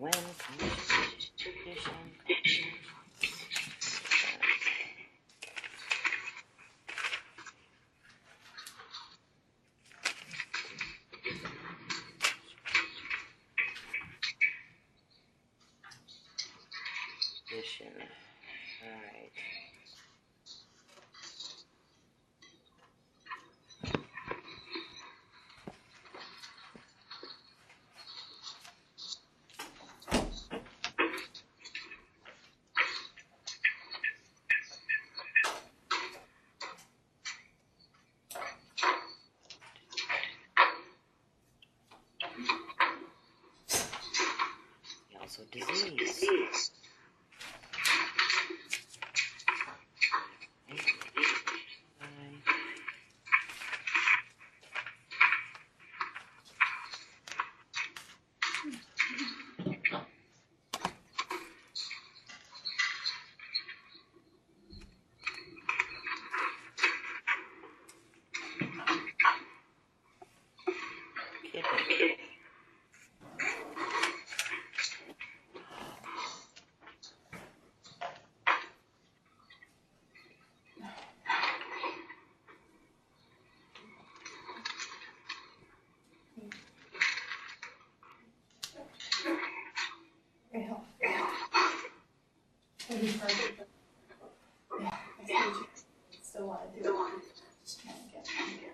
when condition. Condition. All right. Also disease. Kidney. Very helpful. Have you tried it? Yeah, I still want to do it. Just trying to get it.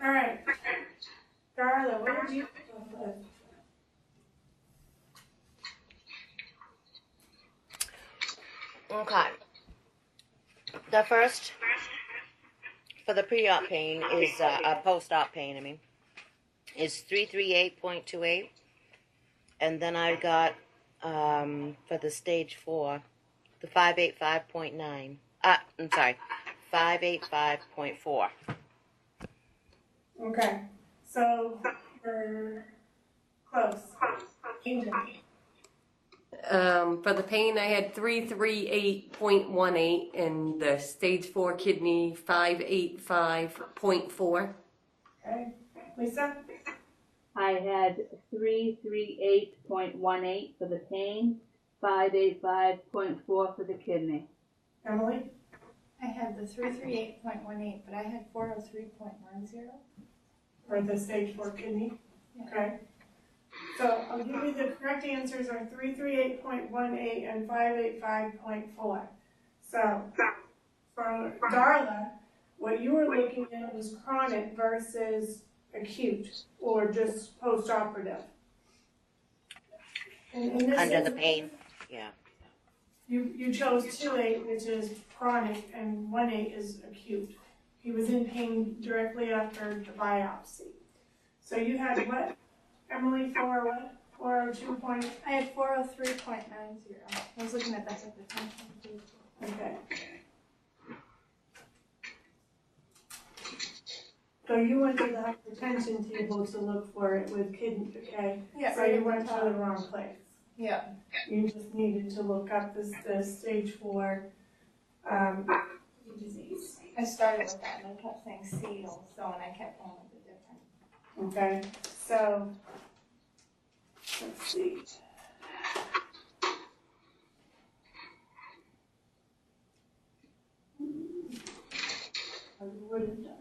All right. Darla, what did you? Okay. The first for the pre-op pain is post-op pain. I mean, is 338.28, and then I got for the stage 4, the 585.9. I'm sorry, 585.4. Okay. So we're close. Angel. For the pain, I had 338.18, and the stage 4 kidney 585.4. Okay. Lisa. I had 338.18 for the pain, 585.4 for the kidney. Emily. I had the 338.18, but I had 403.10. For the stage 4 kidney. Okay. So I'll give you the correct answers are 338.18 and 585.4. So for Darla, what you were looking at was chronic versus acute or just post-operative. And in this Under the instance- pain. Yeah. You chose 2-8, which is chronic, and 1-8 is acute. He was in pain directly after the biopsy. So you had what, Emily, for what? 402 point? I had 403.90. I was looking at that hypertension. Okay. So you went to the hypertension table to look for it with kidney, okay? Yeah, So right you at the went to top. the wrong place. Yeah. You just needed to look up the stage 4 disease. I started with that and I kept saying C also, and I kept going with the different. Okay, so let's see. I would have done that.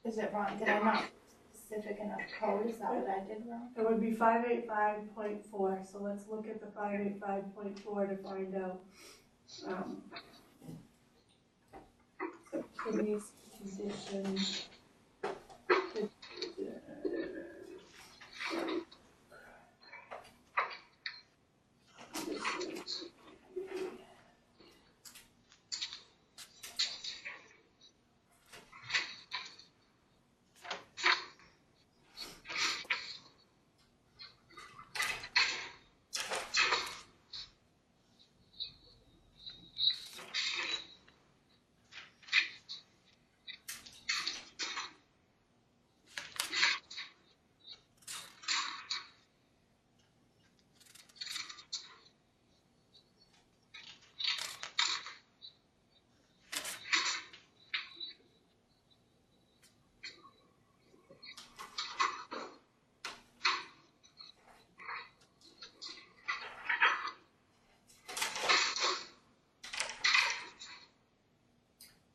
Is it wrong? Did I not specific enough code? Is that what I did wrong? It would be 585.4, so let's look at the 585.4 to find out. So kidneys condition.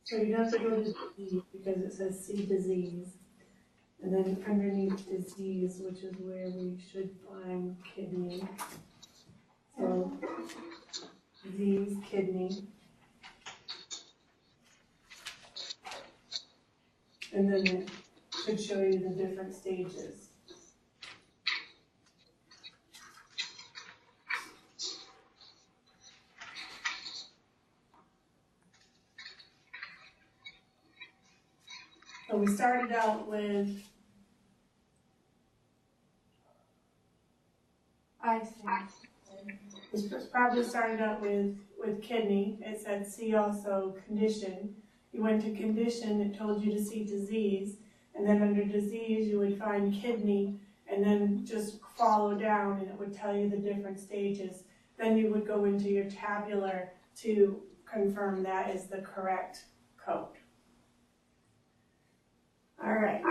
So you have to go to disease because it says C disease. And then underneath disease, which is where we should find kidney. So disease, kidney. And then it should show you the different stages. So we started out with, I see. we probably started out with kidney. It said C also condition. You went to condition, it told you to see disease. And then under disease, you would find kidney and then just follow down and it would tell you the different stages. Then you would go into your tabular to confirm that is the correct code. All right,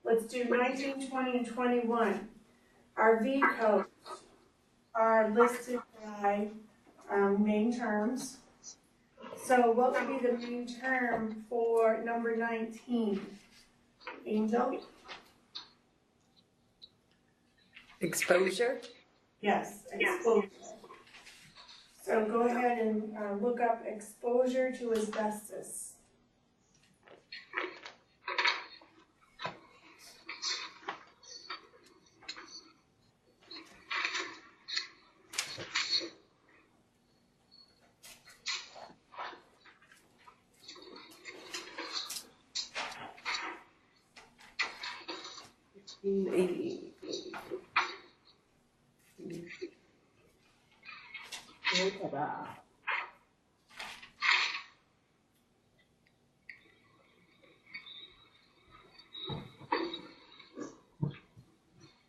let's do 19, 20, and 21. Our V codes are listed by main terms. So what would be the main term for number 19? Angel? Exposure? Yes, exposure. So go ahead and look up exposure to asbestos.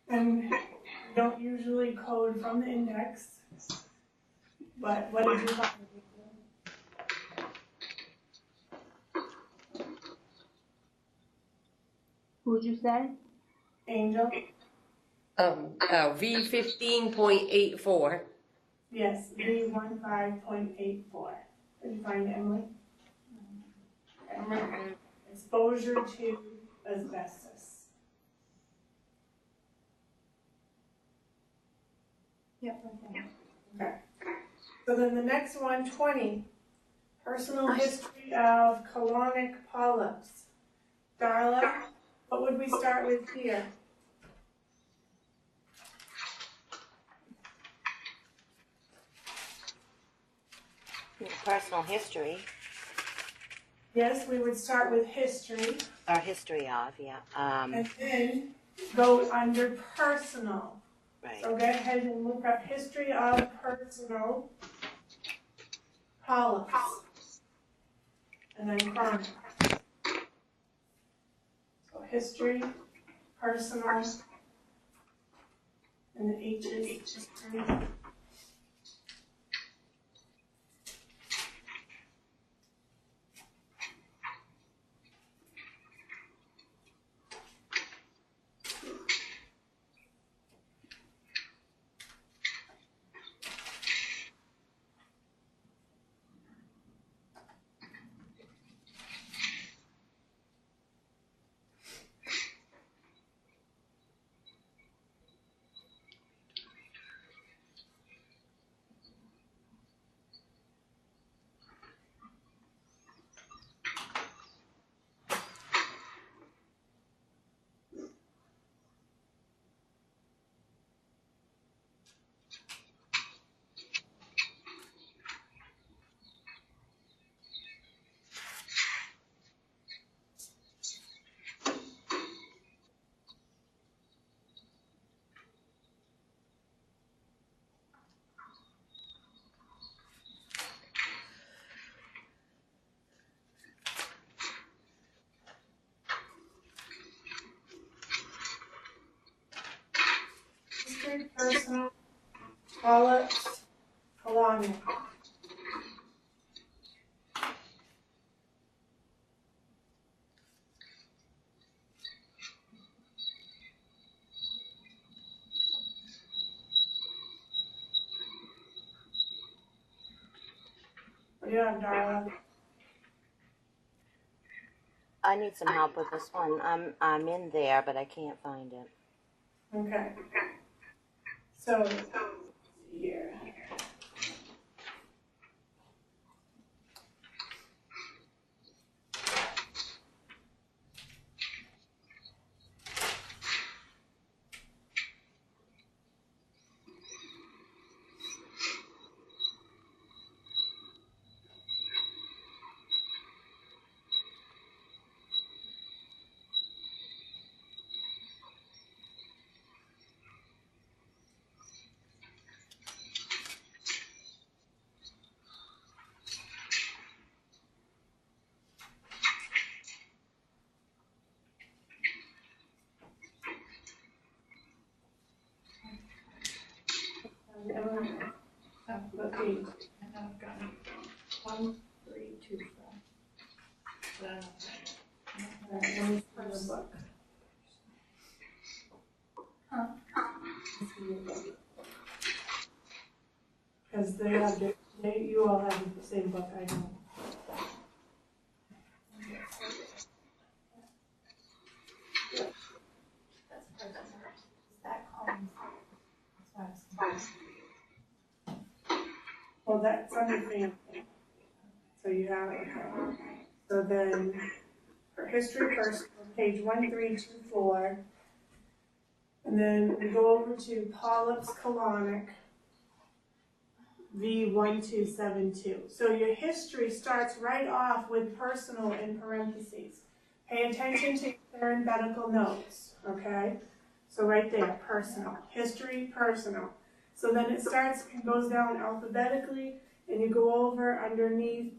And we don't usually code from the index, but what did you find? Who'd you say? Angel? V15.84. Yes, V15.84. Did you find Emily? Exposure to asbestos. Yep, okay. Okay. So then the next one, 20. Personal history of colonic polyps. Darla, What would we start with here? Personal history, Yes, we would start with history, or history of, yeah. and then go under personal. Right. So go ahead and look up history of personal polyps. And then chronic. So history, personal, and the H is history. History, personal, polyps, colonic. What do you have, Darla? I need some help with this one. I'm in there, but I can't find it. Okay. So, let's see here. What page? I know I've gotten 1, 3, 2, 4. Alright, let me see the book. Huh? Because you all have the same book, I don't. That's personal. That column. That's why I was Well, that's under family. So you have, so then, for history first, page 1324. And then we go over to polyps colonic, V1272. So your history starts right off with personal in parentheses. Pay attention to your parenthetical notes, okay? So right there, personal, history, personal. So then it starts, it goes down alphabetically, and you go over underneath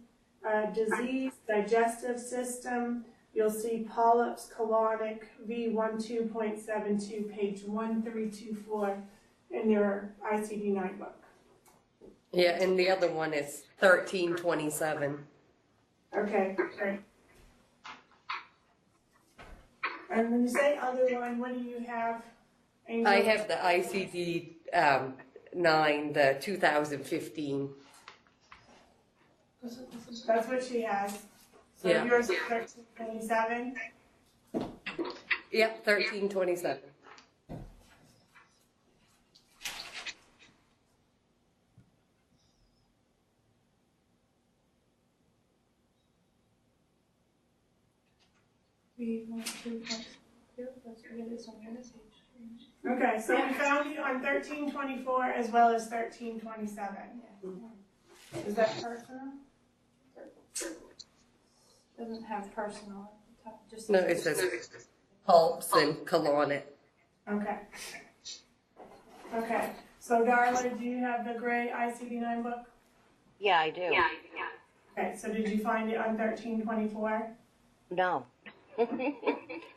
disease, digestive system. You'll see polyps colonic, V12.72, page 1324 in your ICD-9 book. Yeah, and the other one is 1327. Okay, great. And when you say other one, what do you have? Angel? I have the ICD 9, the 2015. That's what she has. So Yeah. yours is 1327. Yep, 1327. We want to. Okay, so we found you on 1324 as well as 1327. Is that personal? Doesn't have personal at the top, just. No, it says pulps and colonic. Okay. Okay, so Darla, do you have the gray ICD-9 book? Yeah, I do. Okay, so did you find it on 1324? No.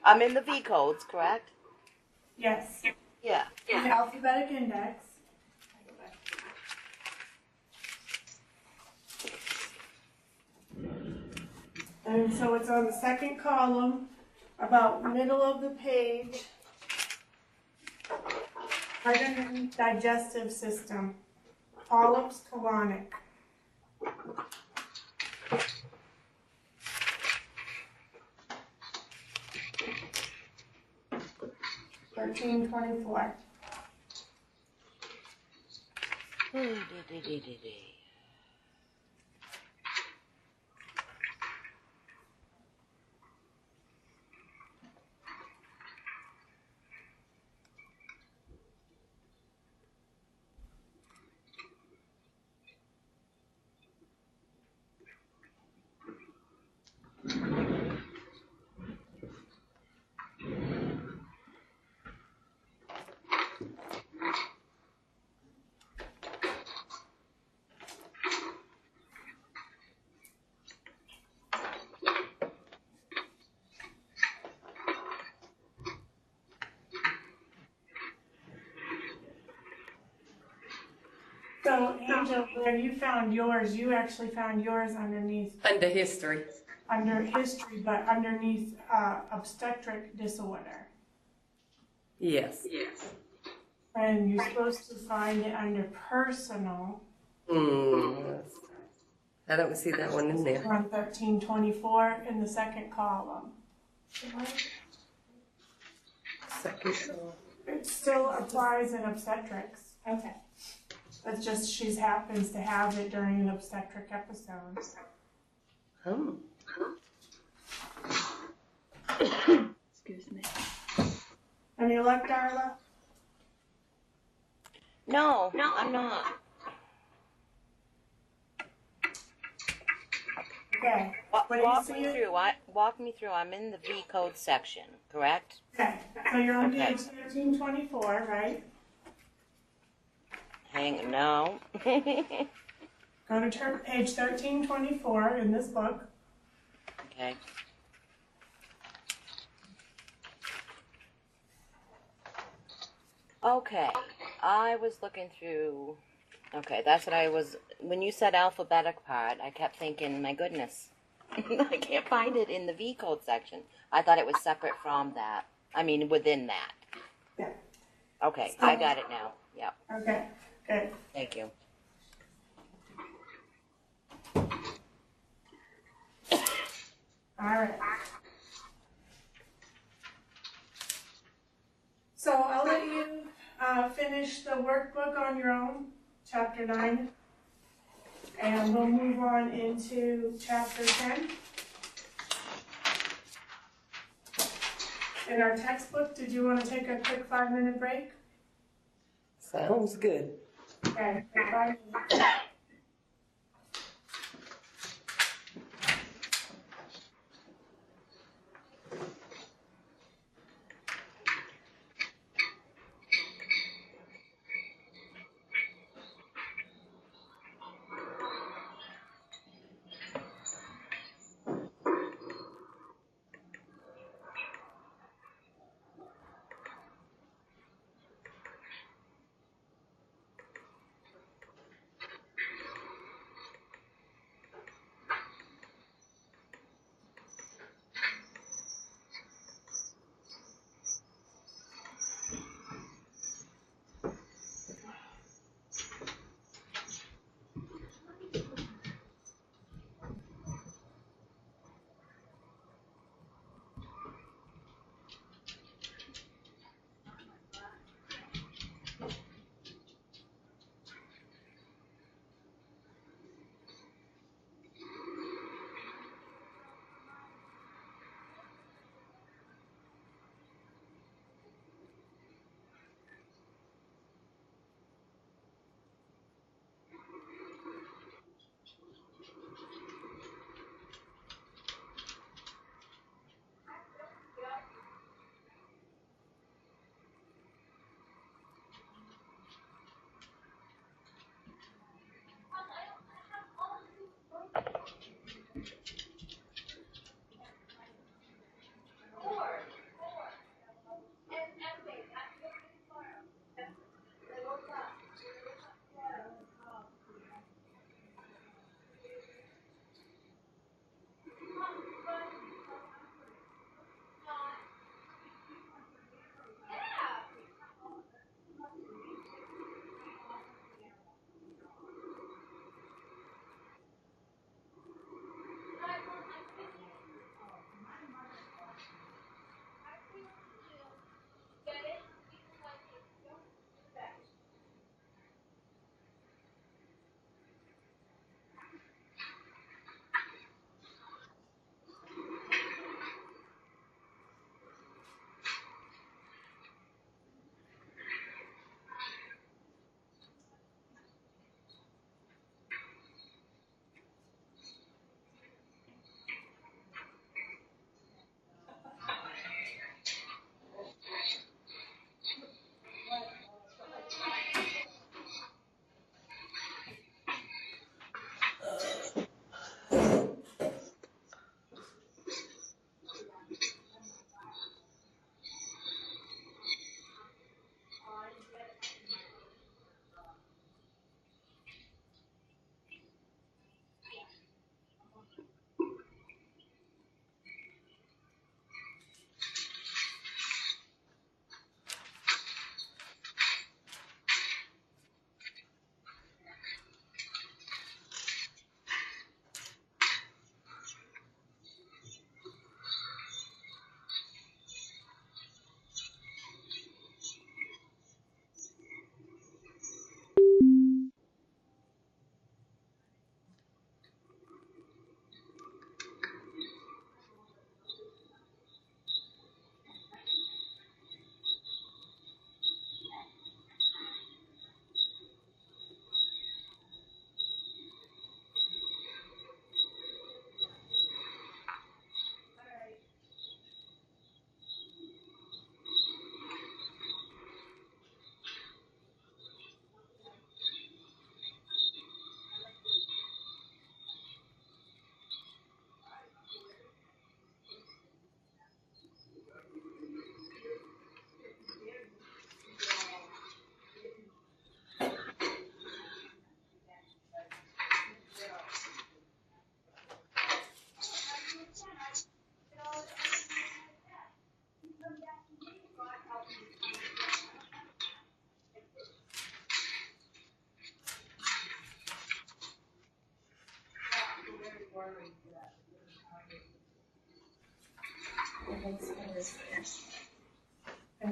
I'm in the V codes, correct? Yes. Yeah. The alphabetic index. And so it's on the second column, about middle of the page. Right underneath digestive system, polyps colonic. Thirteen 24. So Angel, where you found yours, you actually found yours underneath, Under history. under history, but underneath obstetric disorder. Yes. And you're supposed to find it under personal Mm. I don't see that one in there. on 1324 in the second column. Second. It still applies in obstetrics. Okay. It's just she happens to have it during an obstetric episode. Oh. Excuse me. Any luck, Darla? No, I'm not. Okay. What do you Walk see? me through. Walk me through. I'm in the V code section, correct? Okay. So you're on Okay. page 1324, right? No. Go to page 1324 in this book. Okay. Okay. I was looking through. Okay, that's what I was. When you said alphabetic part, I kept thinking, my goodness, I can't find it in the V code section. I thought it was separate from that. I mean, within that. Yeah. Okay, I got it now. Yep. Okay. Good. Thank you. All right. So I'll let you finish the workbook on your own, chapter 9, and we'll move on into chapter 10. In our textbook, did you want to take a quick 5-minute break? Sounds good. Okay, 5 minutes.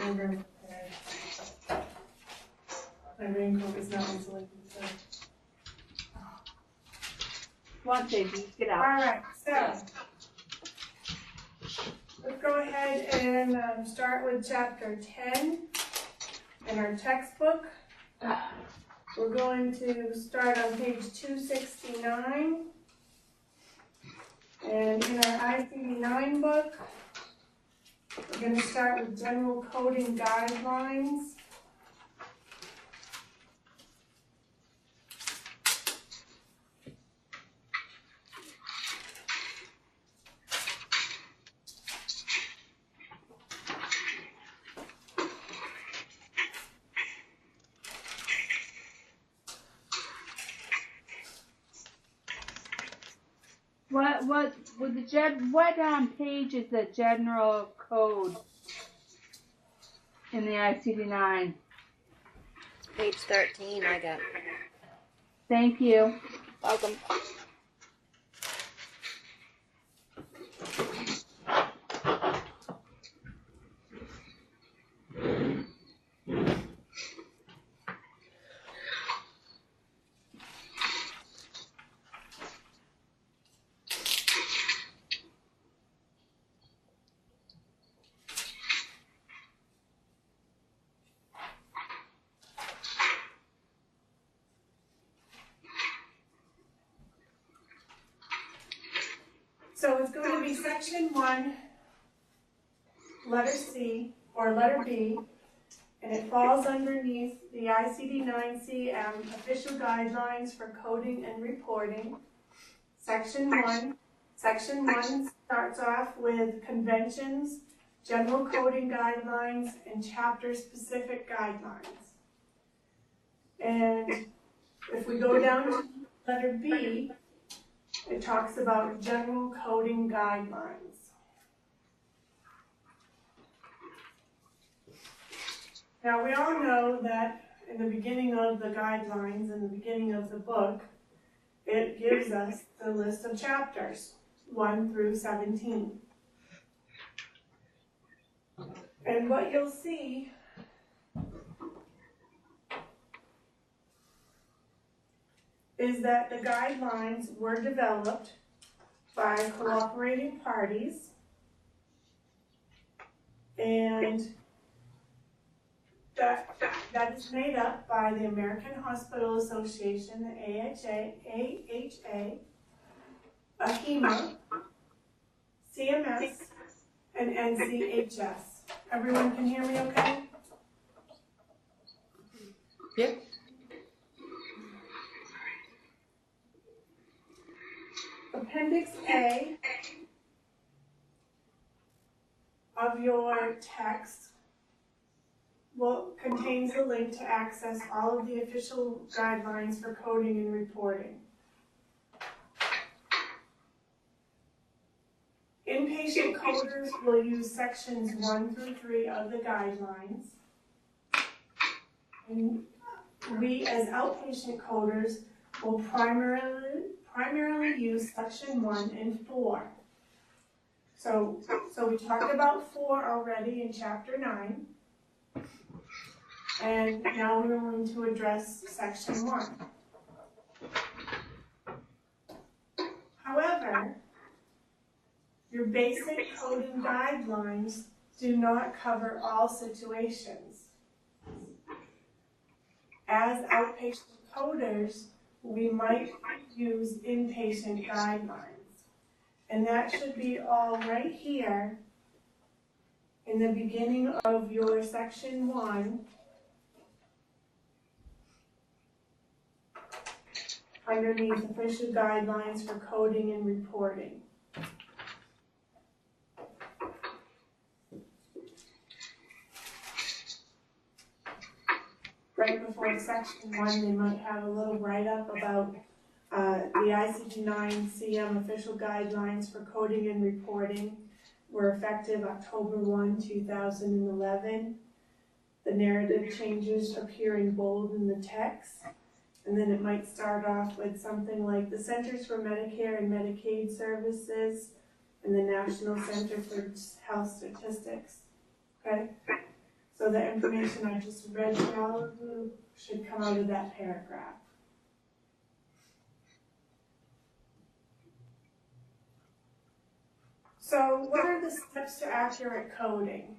over there. My raincoat is not insulated, so. Come on, Daisy, get out. Alright, so. Let's go ahead and start with chapter 10 in our textbook. We're going to start on page 269. And in our ICD-9 book, we're going to start with general coding guidelines. What page is the general code in the ICD-9? Page 13, I got. Thank you. Welcome. So it's going to be section 1, letter C, or letter B, and it falls underneath the ICD-9 official guidelines for coding and reporting. Section 1 starts off with conventions, general coding guidelines, and chapter-specific guidelines. And if we go down to letter B, it talks about general coding guidelines. Now we all know that in the beginning of the guidelines, in the beginning of the book, it gives us the list of chapters, 1 through 17. And what you'll see is that the guidelines were developed by cooperating parties, and that is made up by the American Hospital Association, the AHA, AHIMA, CMS, and NCHS. Everyone can hear me okay? Yep. Appendix A of your text contains a link to access all of the official guidelines for coding and reporting. Inpatient coders will use sections 1 through 3 of the guidelines. And we, as outpatient coders, will primarily use section 1 and 4. So we talked about 4 already in chapter 9. And now we're going to address section 1. However, your basic coding guidelines do not cover all situations. As outpatient coders, we might use inpatient guidelines. And that should be all right here in the beginning of your section 1. Underneath official guidelines for coding and reporting. Right before section 1, they might have a little write-up about the ICD-9 CM official guidelines for coding and reporting were effective October 1, 2011. The narrative changes appear in bold in the text. And then it might start off with something like the Centers for Medicare and Medicaid Services and the National Center for Health Statistics. Okay? So So the information I just read to all of you should come out of that paragraph. So what are the steps to accurate coding?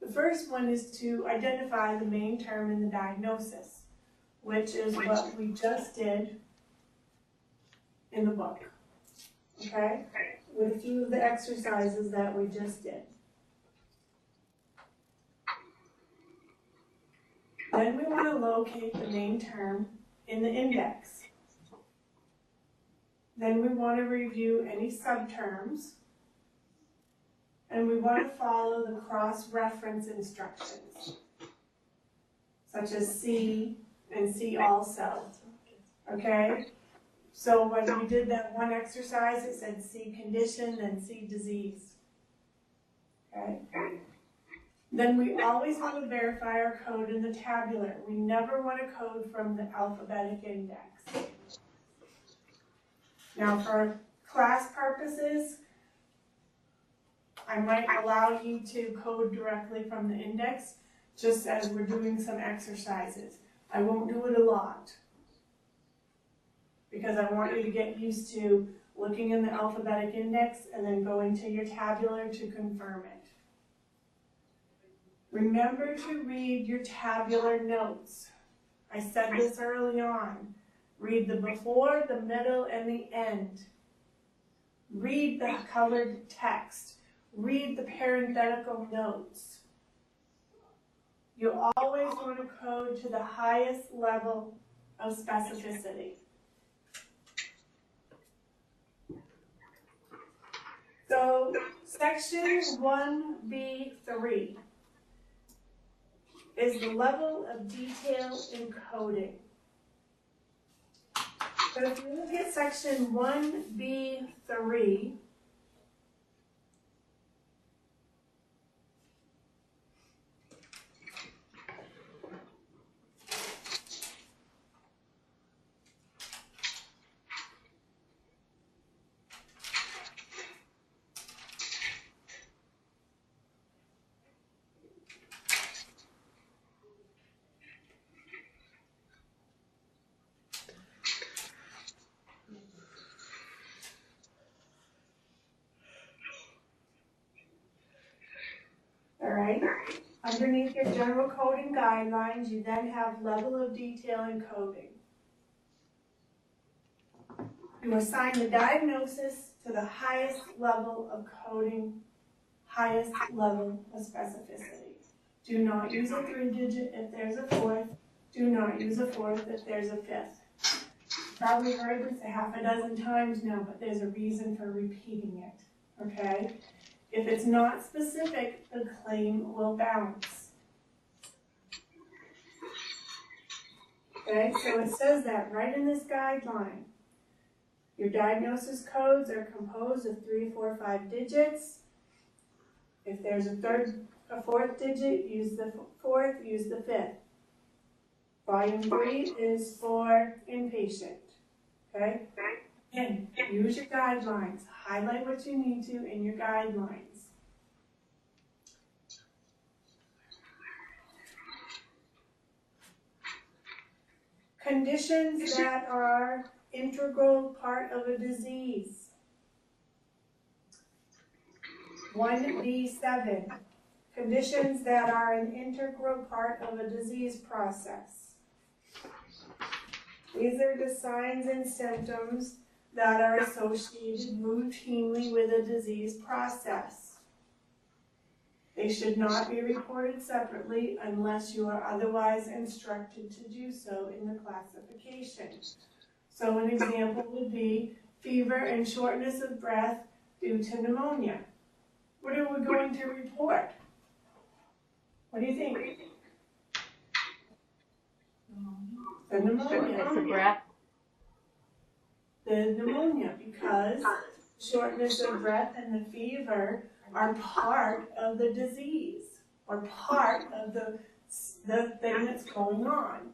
The first one is to identify the main term in the diagnosis, which is what we just did in the book, okay? With a few of the exercises that we just did. Then we want to locate the main term in the index. Then we want to review any subterms. And we want to follow the cross-reference instructions, such as see and see also, okay? So when we did that one exercise, it said see condition, then see disease, okay? Then we always want to verify our code in the tabular. We never want to code from the alphabetic index. Now for class purposes, I might allow you to code directly from the index, just as we're doing some exercises. I won't do it a lot, because I want you to get used to looking in the alphabetic index and then going to your tabular to confirm it. Remember to read your tabular notes. I said this early on. Read the before, the middle, and the end. Read the colored text. Read the parenthetical notes. You always want to code to the highest level of specificity. So, section 1B3 is the level of detail in coding. So if you look at section 1B3, underneath your general coding guidelines, you then have level of detail in coding. You assign the diagnosis to the highest level of coding, highest level of specificity. Do not use a 3-digit if there's a 4th. Do not use a 4th if there's a 5th. You've probably heard this a half a dozen times now, but there's a reason for repeating it, okay? If it's not specific, the claim will bounce. Okay, so it says that right in this guideline. Your diagnosis codes are composed of 3, 4, 5 digits. If there's a 4th digit, use the 4th, use the 5th. Volume 3 is for inpatient, okay? And use your guidelines. Highlight what you need to in your guidelines. Conditions that are integral part of a disease. 1B7. Conditions that are an integral part of a disease process. These are the signs and symptoms that are associated routinely with a disease process. They should not be reported separately unless you are otherwise instructed to do so in the classification. So an example would be fever and shortness of breath due to pneumonia. What are we going to report? What do you think? The pneumonia. Shortness of breath. The pneumonia, because shortness of breath and the fever are part of the disease, or part of the thing that's going on.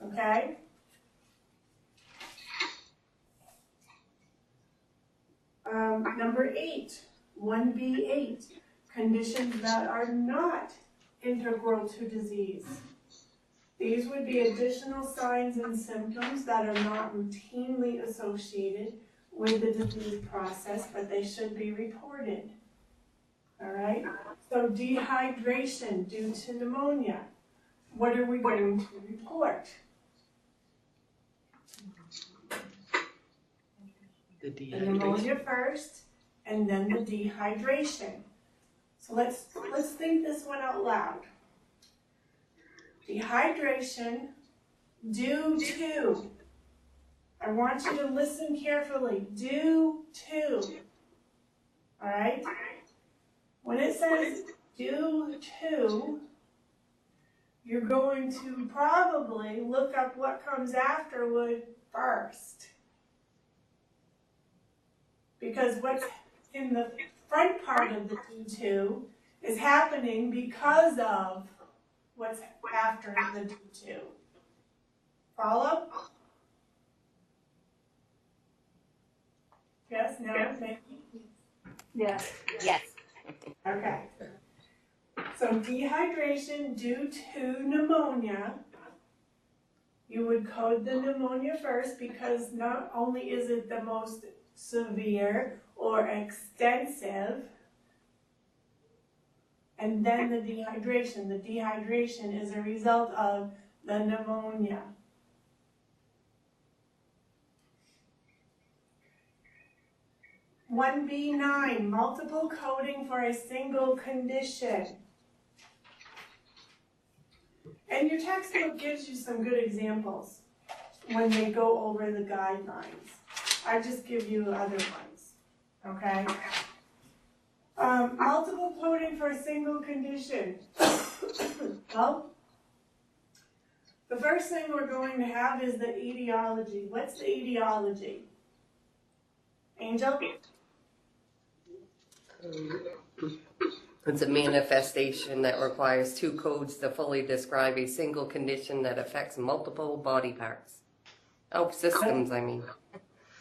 Okay? Number 8, 1B8, conditions that are not integral to disease. These would be additional signs and symptoms that are not routinely associated with the disease process, but they should be reported. All right? So dehydration due to pneumonia. What are we going to report? The The dehydration. pneumonia first, and then the dehydration. So let's think this one out loud. Dehydration due to, I want you to listen carefully, due to, all right? When it says due to, you're going to probably look up what comes afterward first. Because what's in the front part of the due to is happening because of what's after the due to. Follow? Yes, no, maybe? Yeah. Yes. Okay. So dehydration due to pneumonia, you would code the pneumonia first because not only is it the most severe or extensive, and then the dehydration. The dehydration is a result of the pneumonia. One B9, multiple coding for a single condition. And your textbook gives you some good examples when they go over the guidelines. I just give you other ones, okay? Multiple coding for a single condition. Well, the first thing we're going to have is the etiology. What's the etiology? Angel? It's a manifestation that requires 2 codes to fully describe a single condition that affects multiple body parts. Oh, systems, I mean.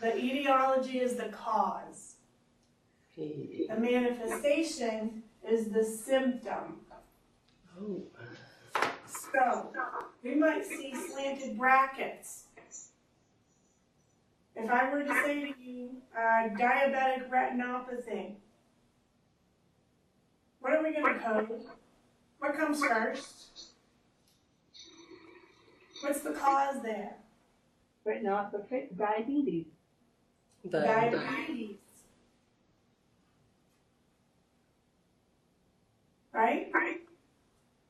The etiology is the cause. The manifestation is the symptom. Oh. So, we might see slanted brackets. If I were to say to you, diabetic retinopathy, what are we going to code? What comes first? What's the cause there? Retinopathy, diabetes. Diabetes. Right?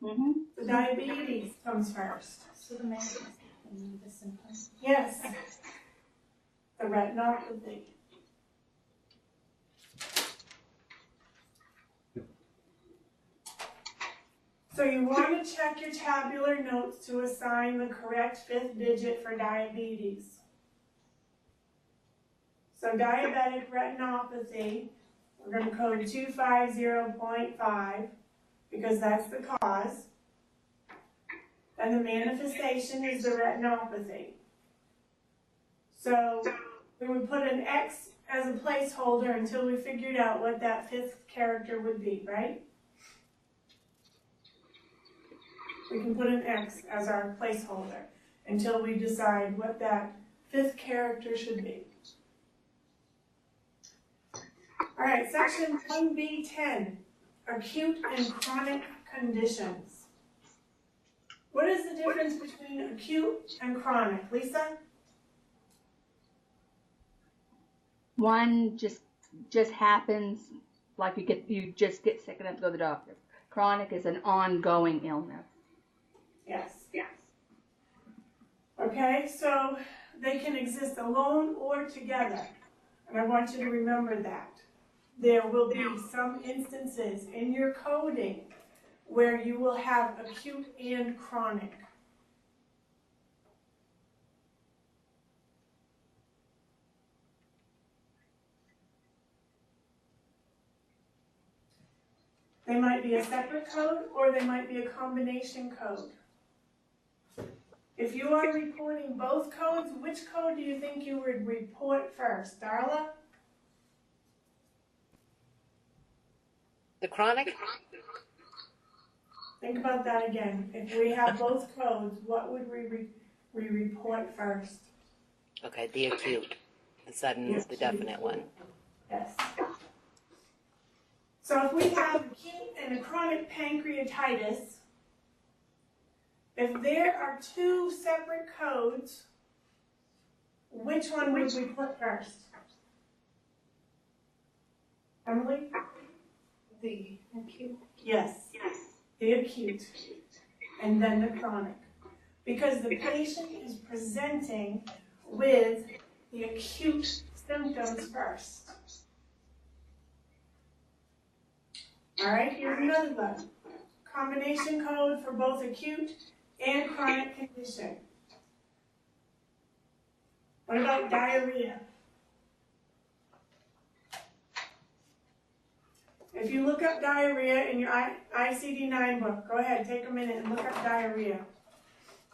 Mm-hmm. The diabetes comes first. So the manifestation and the symptoms. Yes. The retinopathy. So you want to check your tabular notes to assign the correct 5th digit for diabetes. So diabetic retinopathy, we're going to code 250.5 because that's the cause. And the manifestation is the retinopathy. So we would put an X as a placeholder until we figured out what that 5th character would be, right? We can put an X as our placeholder until we decide what that 5th character should be. All right, section 1B10, acute and chronic conditions. What is the difference between acute and chronic? Lisa? One just happens, like you just get sick and have to go to the doctor. Chronic is an ongoing illness. Yes. Okay, so they can exist alone or together. And I want you to remember that. There will be some instances in your coding where you will have acute and chronic. They might be a separate code or they might be a combination code. If you are reporting both codes, which code do you think you would report first? Darla? The chronic? Think about that again. If we have both codes, what would we report first? Okay, the acute. The sudden is the definite one. Yes. So if we have acute and a chronic pancreatitis, if there are two separate codes, which one would we put first? Emily? The acute. Yes. The acute. And then the chronic. Because the patient is presenting with the acute symptoms first. All right, here's another one. Combination code for both acute and chronic condition. What about diarrhea? If you look up diarrhea in your ICD-9 book, go ahead, take a minute and look up diarrhea.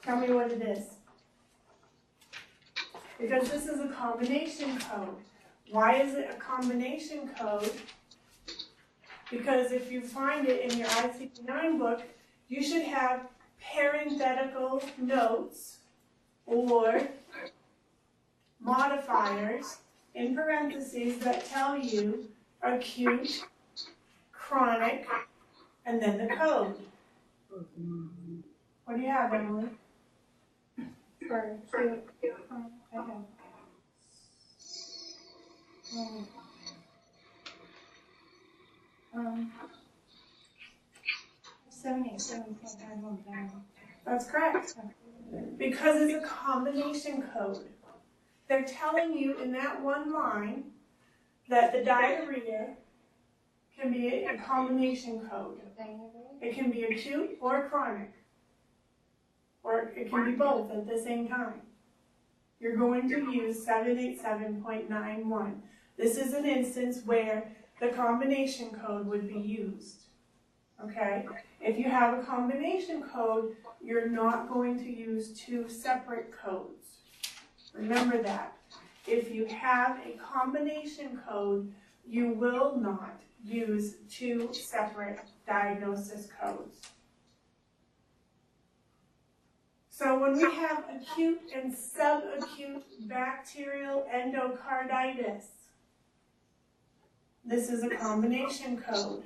Tell me what it is. Because this is a combination code. Why is it a combination code? Because if you find it in your ICD-9 book, you should have parenthetical notes or modifiers in parentheses that tell you acute, chronic, and then the code. What do you have, Emily? For acute, I have. 77.91 down. That's correct. Because it's a combination code. They're telling you in that one line that the diarrhea can be a combination code. It can be acute or chronic. Or it can be both at the same time. You're going to use 787.91. This is an instance where the combination code would be used. Okay? If you have a combination code, you're not going to use two separate codes. Remember that. If you have a combination code, you will not use two separate diagnosis codes. So when we have acute and subacute bacterial endocarditis, this is a combination code.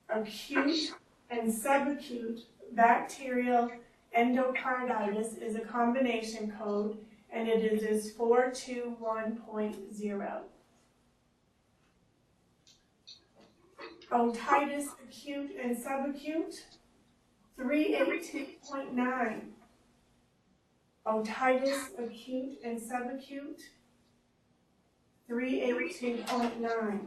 Acute and subacute bacterial endocarditis is a combination code, and it is 421.0. Otitis acute and subacute, 382.9. Otitis acute and subacute, 382.9.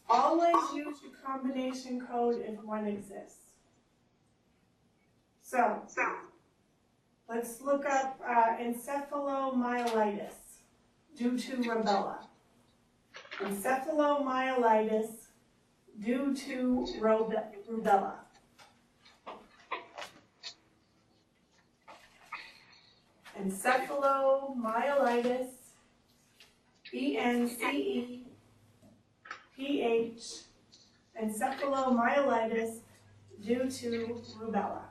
Always use your combination code if one exists. So let's look up encephalomyelitis due to rubella. Encephalomyelitis due to rubella. Encephalomyelitis, ENCEPH, encephalomyelitis due to rubella.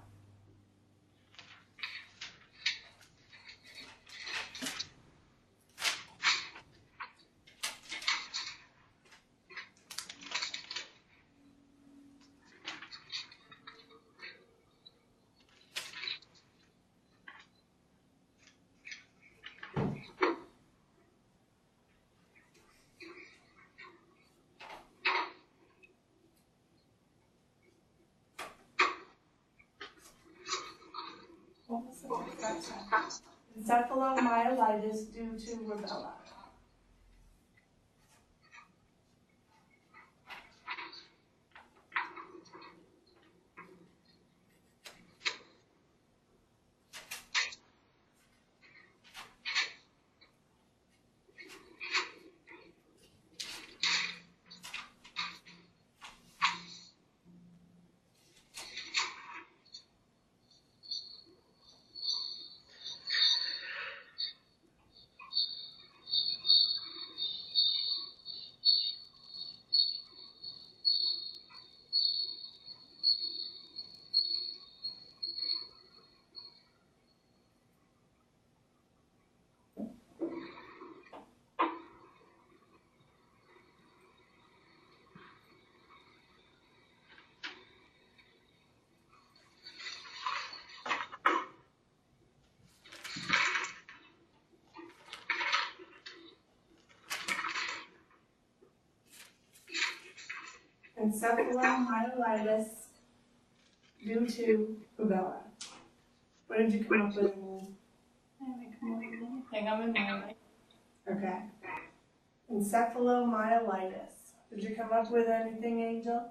What was the first one? Encephalomyelitis due to rubella. encephalomyelitis due to rubella. What did you come up with? Hang on a minute. Okay. Encephalomyelitis. Did you come up with anything, Angel?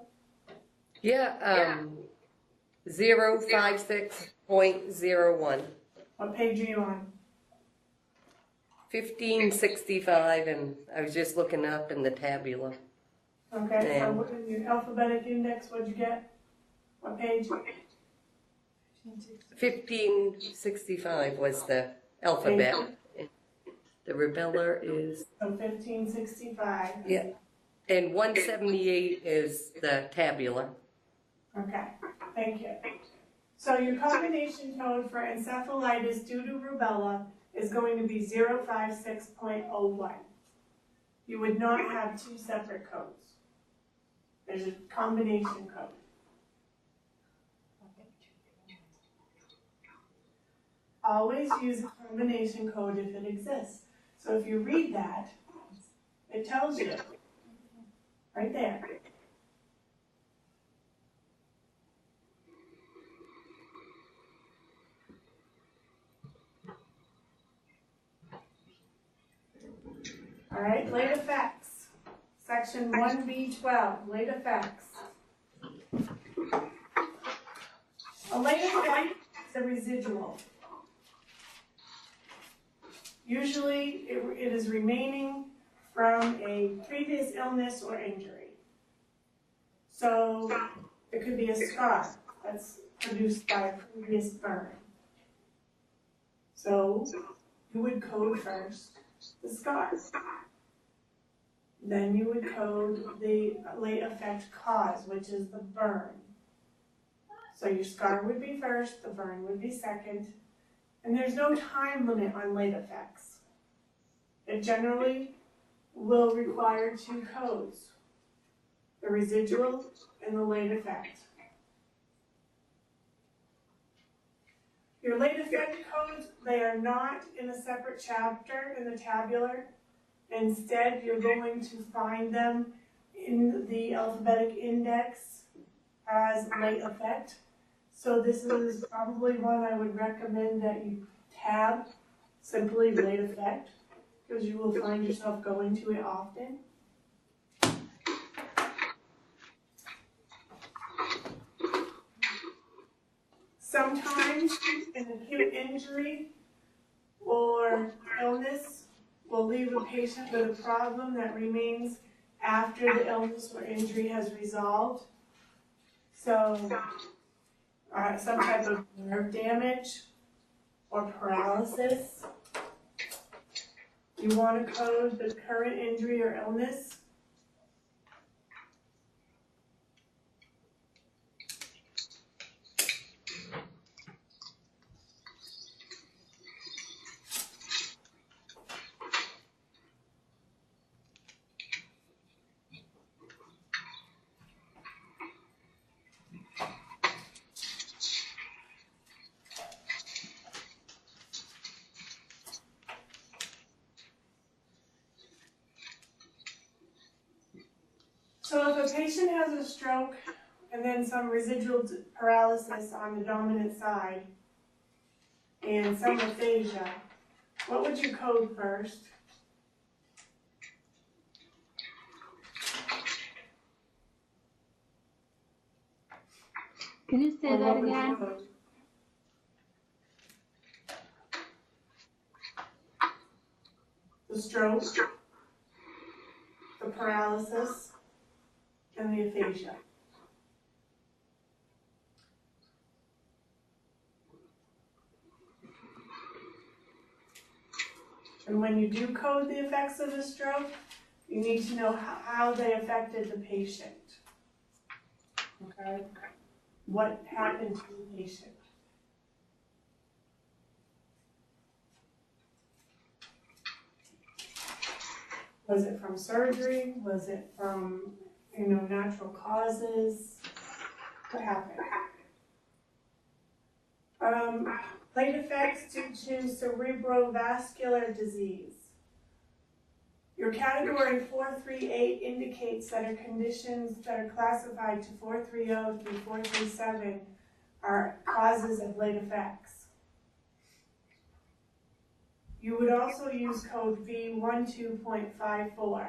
Yeah, 056.01. What page are you on? 1565, and I was just looking up in the tabula. Okay, so And- what in your alphabetic index, what'd you get? What page? 1565 was the alphabet. The rubella is, So 1565. yeah, and 178 is the tabula. Okay, thank you. So your combination code for encephalitis due to rubella is going to be 056.01. You would not have two separate codes. There's a combination code. Always use a combination code if it exists. So if you read that, it tells you right there. All right, late effects. Section 1B12, late effects. A late effect is a residual. Usually it is remaining from a previous illness or injury. So it could be a scar that's produced by a previous burn. So you would code first the scar. Then you would code the late effect cause, which is the burn. So your scar would be first, the burn would be second, and there's no time limit on late effects. It generally will require two codes, the residual and the late effect. Your late effect codes, they are not in a separate chapter in the tabular. Instead, you're going to find them in the alphabetic index as late effect. So this is probably one I would recommend that you tab simply late effect, because you will find yourself going to it often. Sometimes an acute injury or illness will leave a patient with a problem that remains after the illness or injury has resolved. So, some type of nerve damage or paralysis. You want to code the current injury or illness. So if a patient has a stroke and then some residual paralysis on the dominant side and some aphasia, what would you code first? Can you say Or that what would you again? code? The stroke, the paralysis, and the aphasia. And when you do code the effects of the stroke, you need to know how they affected the patient. Okay? What happened to the patient? Was it from surgery? Was it from, natural causes? What happened? Late effects due to cerebrovascular disease. Your category 438 indicates that our conditions that are classified to 430 through 437 are causes of late effects. You would also use code V12.54.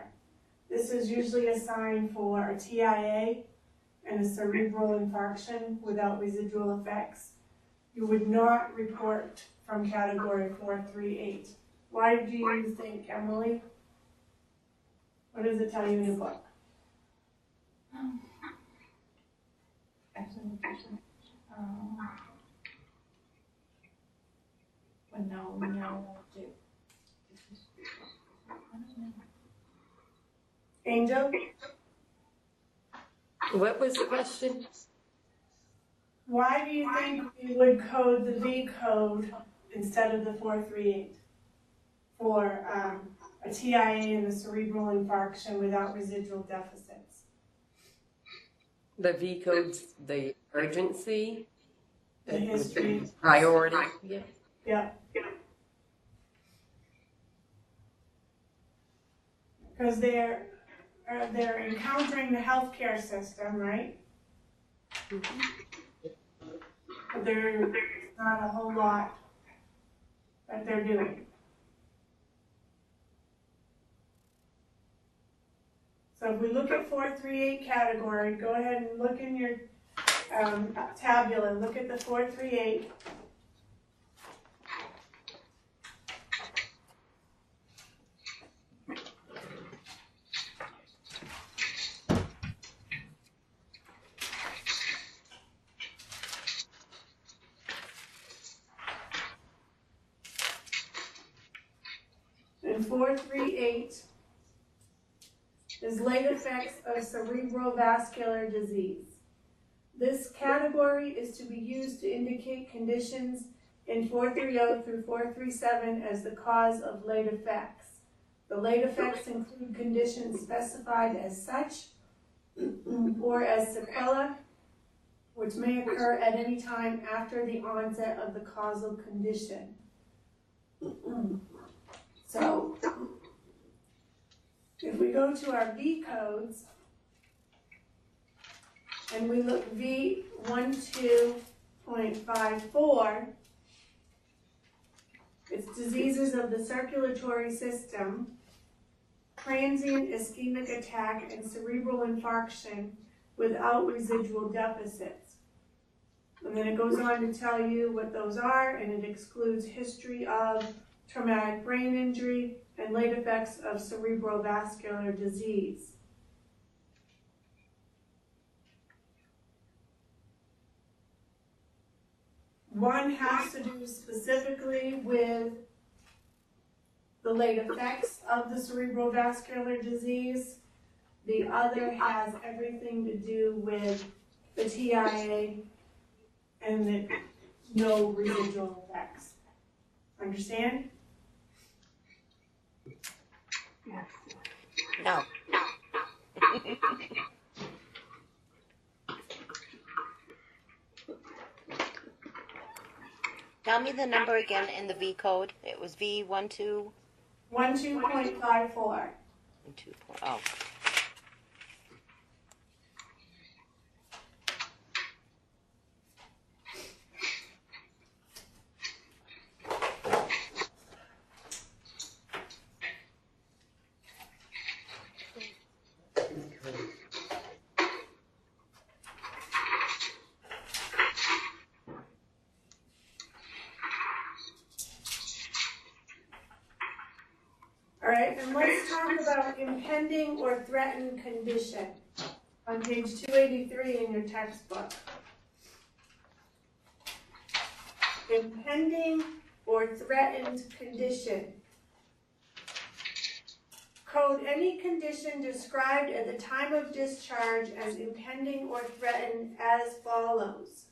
This is usually assigned for a TIA and a cerebral infarction without residual effects. You would not report from category 438. Why do you think, Emily? What does it tell you in the book? Angel? What was the question? Why do you think we would code the V code instead of the 438 for a TIA and a cerebral infarction without residual deficits? The V code's the urgency, The history. priority. Yeah. Yeah. Because they're encountering the healthcare system, right? But there's not a whole lot that they're doing. So if we look at 438 category, go ahead and look in your tabula, look at the 438. And 438 is late effects of cerebrovascular disease. This category is to be used to indicate conditions in 430 through 437 as the cause of late effects. The late effects include conditions specified as such or as sequela, which may occur at any time after the onset of the causal condition. So, if we go to our V codes, and we look V12.54, it's diseases of the circulatory system, transient ischemic attack, and cerebral infarction without residual deficits. And then it goes on to tell you what those are, and it excludes history of traumatic brain injury and late effects of cerebrovascular disease. One has to do specifically with the late effects of the cerebrovascular disease. The other has everything to do with the TIA and the no residual effects. Understand? Yes. No. Tell me the number again in the V code. It was V12. 12.54. 2. Oh. All right, and let's talk about impending or threatened condition on page 283 in your textbook. Impending or threatened condition. Code any condition described at the time of discharge as impending or threatened as follows.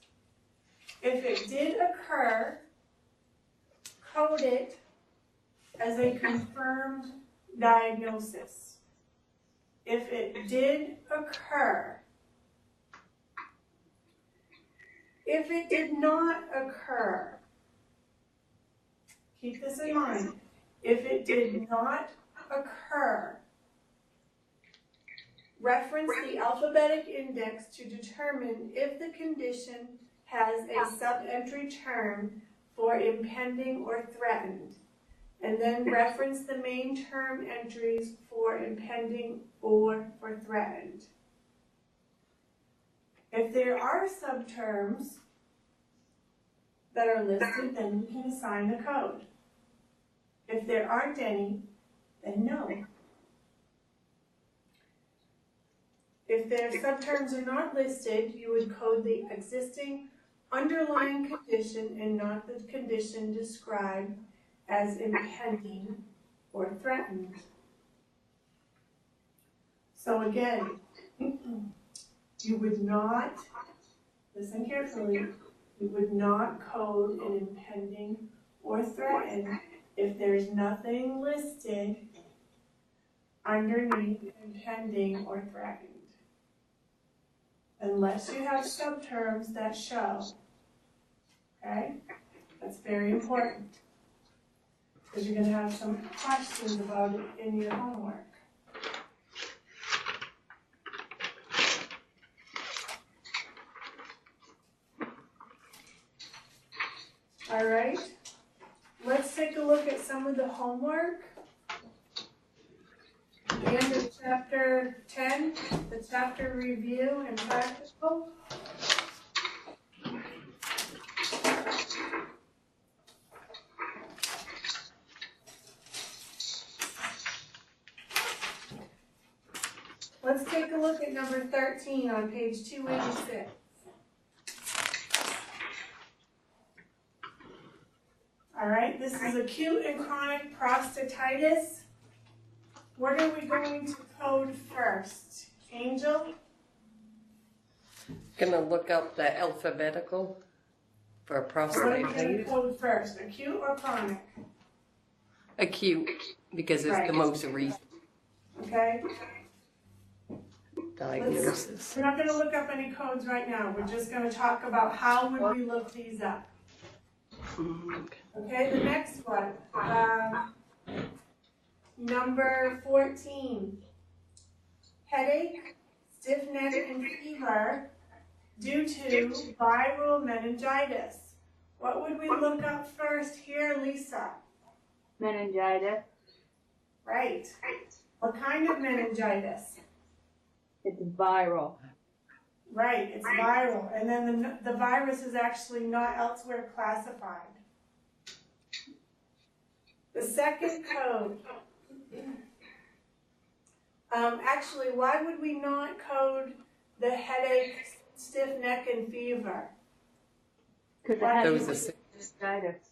If it did occur, code it as a confirmed diagnosis. If it did occur, if it did not occur, keep this in mind. If it did not occur, reference the alphabetic index to determine if the condition has a sub-entry term for impending or threatened, and then reference the main term entries for impending or for threatened. If there are subterms that are listed, then you can assign a code. If there aren't any, then no. If their subterms are not listed, you would code the existing underlying condition and not the condition described as impending or threatened. So again, you would not, listen carefully, you would not code an impending or threatened if there's nothing listed underneath impending or threatened. Unless you have subterms that show. Okay? That's very important. Because you're going to have some questions about it in your homework. All right. Let's take a look at some of the homework. The end of chapter 10, the chapter review and practical. Let's take a look at number 13 on page 286. All right, this is acute and chronic prostatitis. What are we going to code first? Angel? Gonna look up the alphabetical for What are we going to prostatitis. code first, acute or chronic? Acute, because it's the most recent Okay? diagnosis. We're not going to look up any codes right now. We're just going to talk about how would we look these up. Okay, the next one. Number 14. Headache, stiff neck, and fever due to viral meningitis. What would we look up first here, Lisa? Meningitis. Right. What kind of meningitis? It's viral. Right, it's viral. And then the virus is actually not elsewhere classified. The second code. Actually, why would we not code the headache, stiff neck, and fever? Because it Why? has Those are meningitis.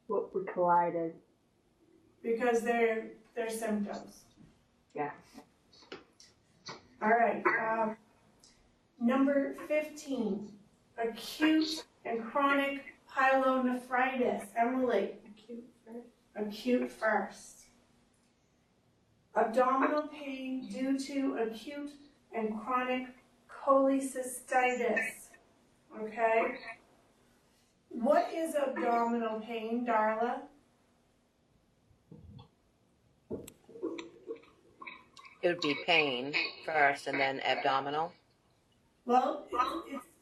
What we collided. Because they're symptoms. Yeah. All right. Number 15, acute and chronic pyelonephritis. Emily. Acute first. Abdominal pain due to acute and chronic cholecystitis. Okay? What is abdominal pain, Darla? It would be pain first and then abdominal. Well,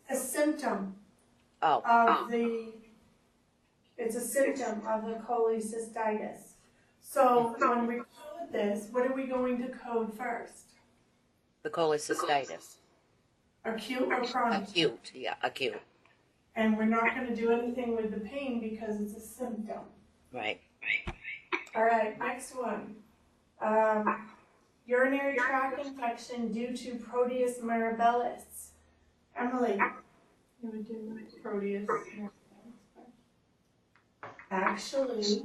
it's a symptom Oh, of it's a symptom of the cholecystitis. So when we code this, what are we going to code first? the cholecystitis. Acute or chronic? Acute, yeah, acute. And we're not going to do anything with the pain because it's a symptom. Right. All right, next one. Urinary tract infection due to Proteus mirabilis. Emily. You would do Proteus. Actually,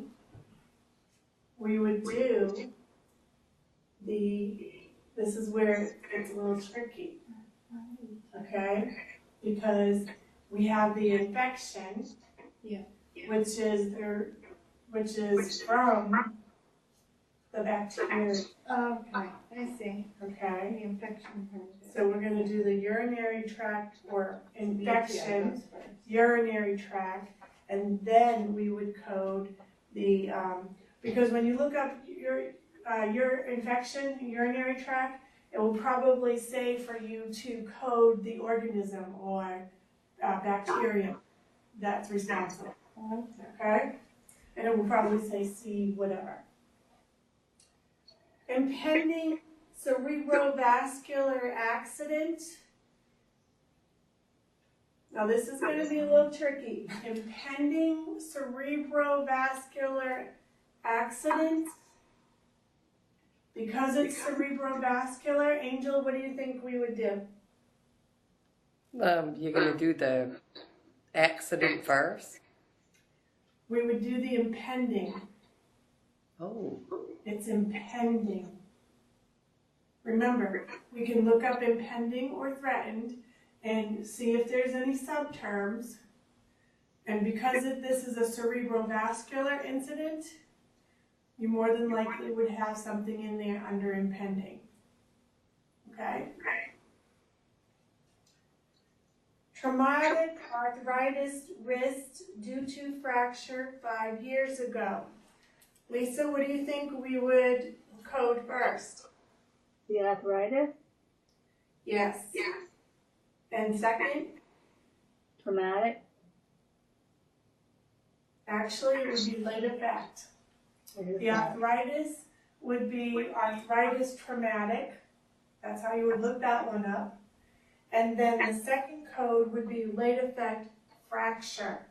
we would do this is where it's a little tricky, okay? Because we have the infection, which is from the bacteria, Okay, I see. okay? The infection part of it. So we're gonna do the urinary tract or UTI infection, goes first. urinary tract, and then we would code Because when you look up your infection, urinary tract, it will probably say for you to code the organism or bacteria that's responsible. Okay? And it will probably say C whatever. Impending cerebrovascular accident. Now this is going to be a little tricky. Impending cerebrovascular accident. Because it's cerebrovascular, Angel, what do you think we would do? You're gonna do the accident first? We would do the impending. Oh. It's impending. Remember, we can look up impending or threatened and see if there's any subterms. And because this is a cerebrovascular incident, you more than likely would have something in there under impending. Okay? Traumatic arthritis wrist due to fracture 5 years ago. Lisa, what do you think we would code first? The arthritis, Yes. And second? traumatic. Actually, it would be late effect. The arthritis would be arthritis traumatic. That's how you would look that one up. And then the second code would be late effect fracture.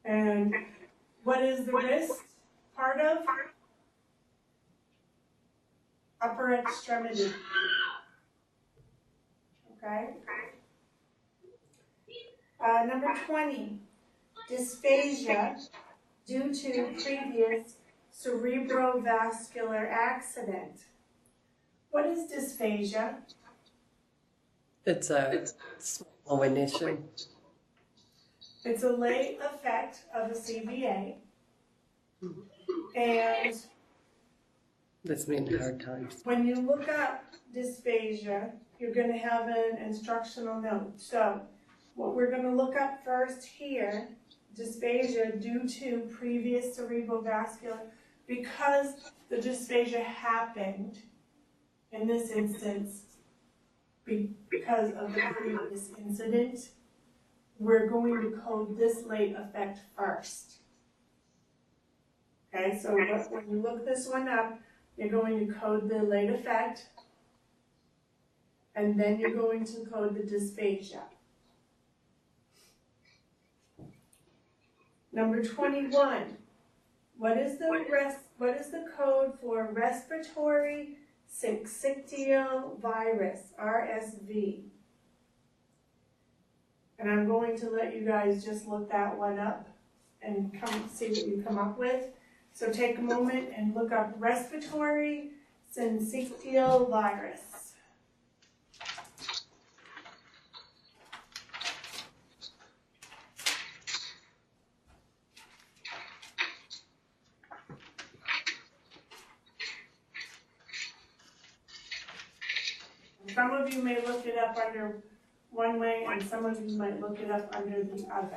And what is the wrist part of? Upper extremity. Okay? Number 20, dysphagia due to previous cerebrovascular accident. What is dysphagia? It's a small initial. It's a late effect of a CVA. And That's been hard times. when you look up dysphagia, you're going to have an instructional note. So what we're going to look up first here, dysphagia due to previous cerebrovascular, because the dysphagia happened in this instance because of the previous incident, we're going to code this late effect first. Okay, so when you look this one up, you're going to code the late effect, and then you're going to code the dysphagia. Number 21, what is the code for respiratory syncytial virus, RSV? And I'm going to let you guys just look that one up and see what you come up with. So take a moment and look up respiratory syncytial virus. Some of you may look it up under one way, and some of you might look it up under the other.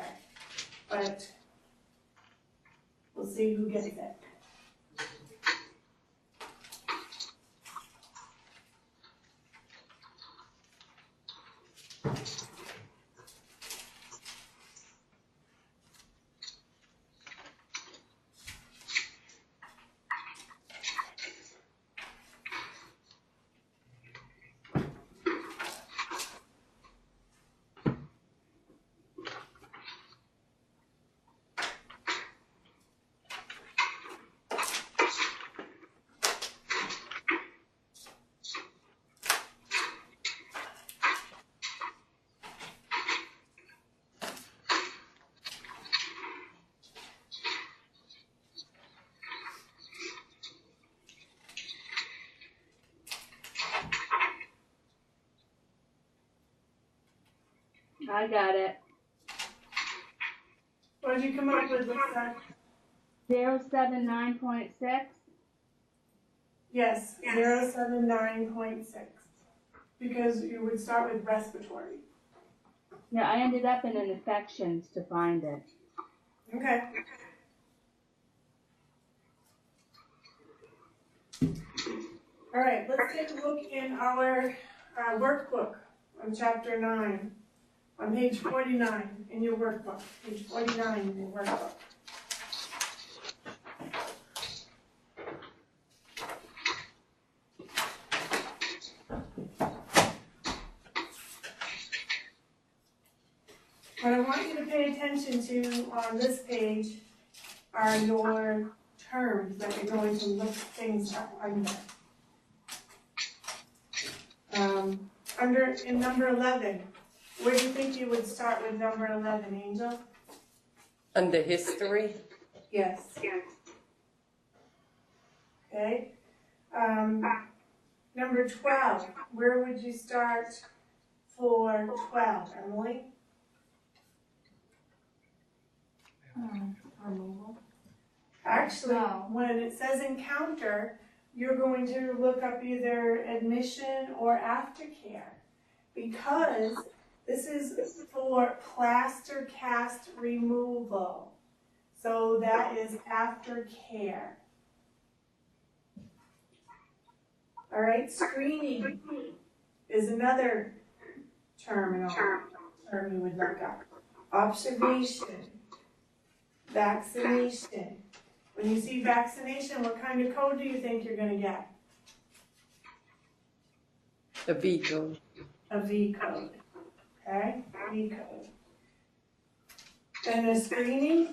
But we'll see who gets it. I got it. What did you come up with, Lisa? 079.6. Yes, 079.6. Because you would start with respiratory. Yeah, I ended up in an infections to find it. Okay. All right, let's take a look in our workbook on chapter 9, on page 49 in your workbook, page 49 in your workbook. What I want you to pay attention to on this page are your terms that you're going to look things up under. In number 11, where do you think you would start with number 11, Angel? Under history, Yes. Okay. Number 12, where would you start for 12, Emily? Removal. Actually, No. when it says encounter, you're going to look up either admission or aftercare, because this is for plaster cast removal. So that is aftercare. All right, screening is another term you would look up. Observation, vaccination. When you see vaccination, what kind of code do you think you're gonna get? the vehicle. A V code, okay? V code. And the screening?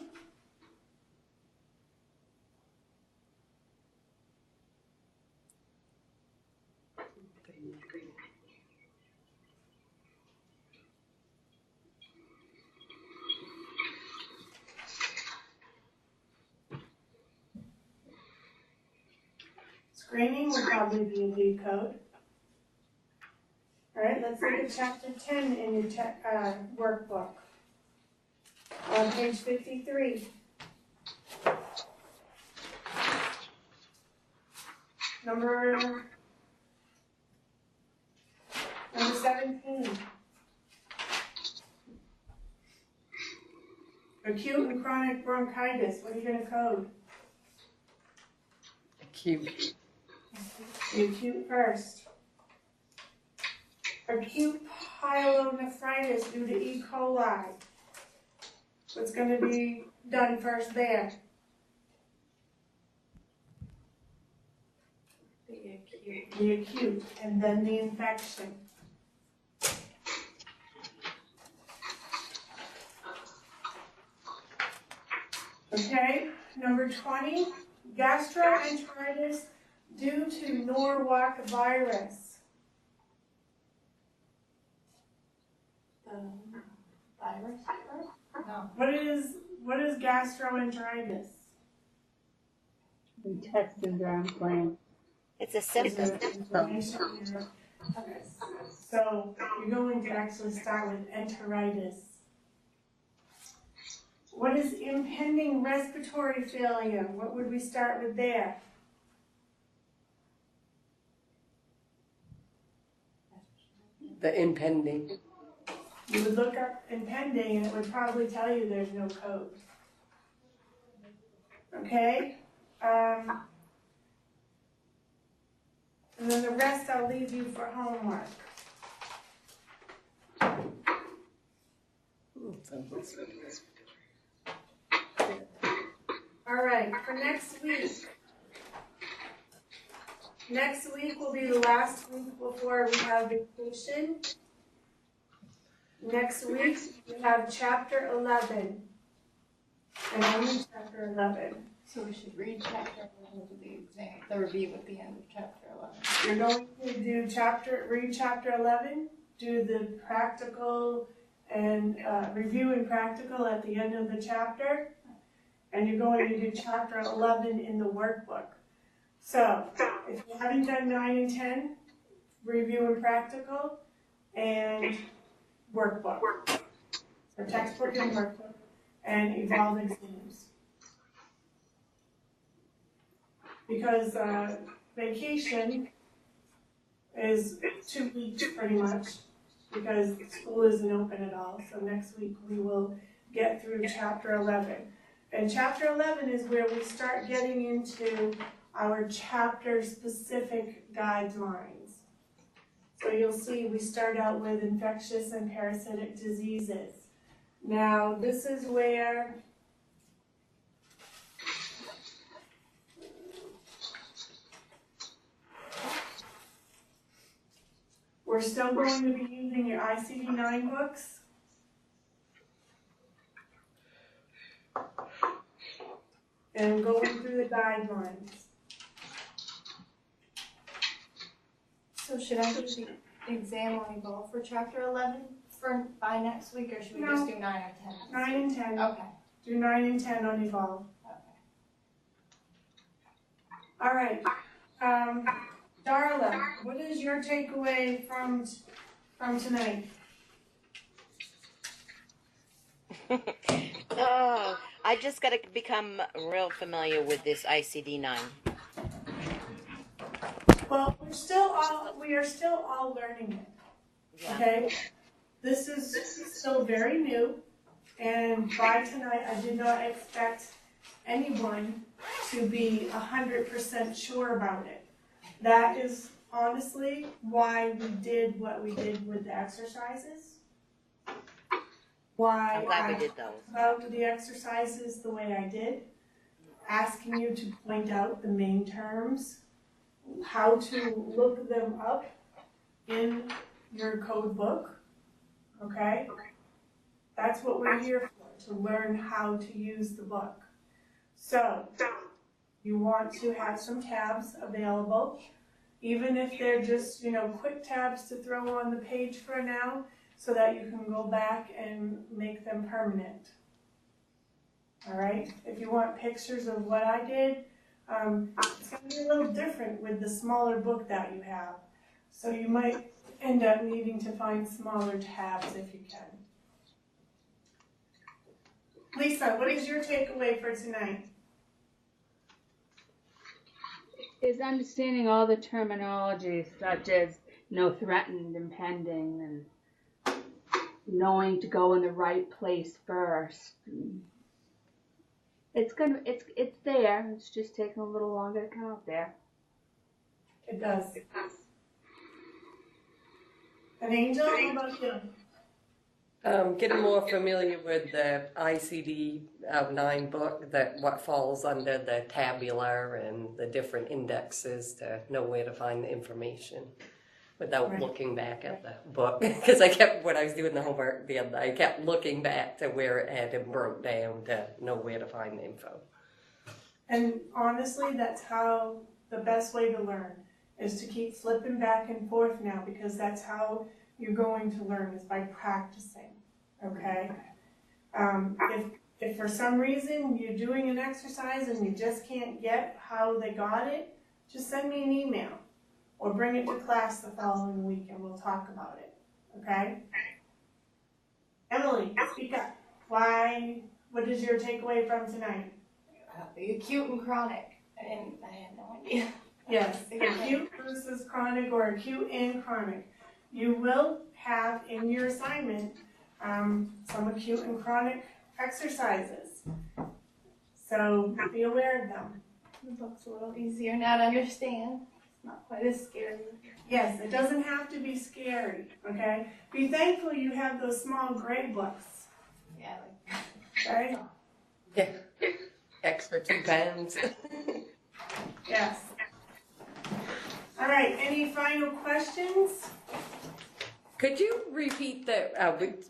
Screening would probably be a V code. All right, let's look at chapter 10 in your workbook. On page 53. Number 17. Acute and chronic bronchitis, what are you gonna code? Acute. The acute first. Acute pyelonephritis due to E. coli. What's going to be done first there? The acute, and then the infection. Okay, number 20, gastroenteritis due to Norwalk virus. Virus? No. What is gastroenteritis? Intestines are inflamed. It's a symptom. So you're going to actually start with enteritis. What is impending respiratory failure? What would we start with there? The impending. You would look up impending and it would probably tell you there's no code. Okay? And then the rest I'll leave you for homework. All right, for next week. Next week will be the last week before we have vacation. Next week, we have chapter 11. And only chapter 11. So we should read chapter 11 to the exam, the review at the end of chapter 11. You're going to do read chapter 11, do the practical and review and practical at the end of the chapter, and you're going to do chapter 11 in the workbook. So, if you haven't done 9 and 10, review and practical, and workbook. So textbook and workbook, and evolve exams. Because vacation is 2 weeks pretty much, because school isn't open at all. So next week we will get through chapter 11. And chapter 11 is where we start getting into our chapter-specific guidelines. So you'll see we start out with infectious and parasitic diseases. Now, this is where we're still going to be using your ICD-9 books. And going through the guidelines. So should I do the exam on Evolve for chapter 11 by next week, or should we just do 9 or 10? 9 and 10. Okay. Do 9 and 10 on Evolve. Okay. All right. Darla, what is your takeaway from tonight? Oh, I just got to become real familiar with this ICD-9. Well, we are still all learning it. Yeah. Okay? This is still very new, and by tonight I did not expect anyone to be 100% sure about it. That is honestly why we did what we did with the exercises. Why I'm glad we did those. about the exercises the way I did, asking you to point out the main terms, how to look them up in your code book, okay? That's what we're here for, to learn how to use the book. So, you want to have some tabs available, even if they're just, quick tabs to throw on the page for now, so that you can go back and make them permanent. All right? If you want pictures of what I did, it's going to be a little different with the smaller book that you have. So you might end up needing to find smaller tabs if you can. Lisa, what is your takeaway for tonight? Is understanding all the terminology such as threatened, impending, and knowing to go in the right place first. It's there. It's just taking a little longer to come out there. It does. An Angel, how about you? Getting more familiar with the ICD-9 book, that what falls under the tabular and the different indexes to know where to find the information without Right. looking back at the book. Because when I was doing the homework the other day, I kept looking back to where it had and broke down to know where to find the info. And honestly, that's how the best way to learn is to keep flipping back and forth now, because that's how you're going to learn, is by practicing, okay? If for some reason you're doing an exercise and you just can't get how they got it, just send me an email or bring it to class the following week and we'll talk about it, okay? Emily, speak up. What is your takeaway from tonight? The acute and chronic. I had no idea. Yes, acute versus chronic, or acute and chronic. You will have in your assignment some acute and chronic exercises. So be aware of them. The book's a little easier now to understand. It's not quite as scary. Yes, it doesn't have to be scary, okay? Be thankful you have those small gray books, Yeah, right? Yeah. Extra 2 pounds. Yes. All right, any final questions? Could you repeat that?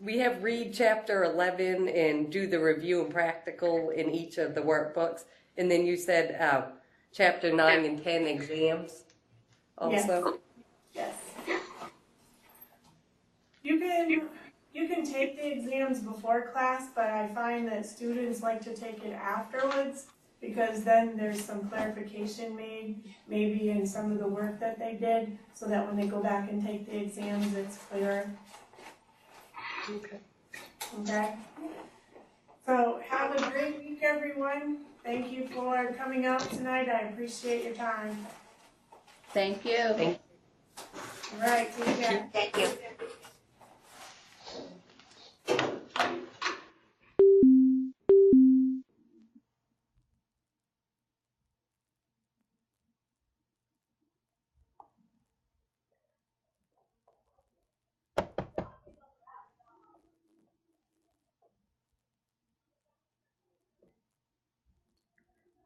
We have read chapter 11 and do the review and practical in each of the workbooks. And then you said chapter 9 and 10 exams also? Yes. You can take the exams before class, but I find that students like to take it afterwards, because then there's some clarification made, maybe in some of the work that they did, so that when they go back and take the exams, it's clearer. Okay? So have a great week, everyone. Thank you for coming out tonight. I appreciate your time. Thank you. All right, take care. Thank you.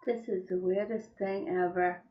This is the weirdest thing ever.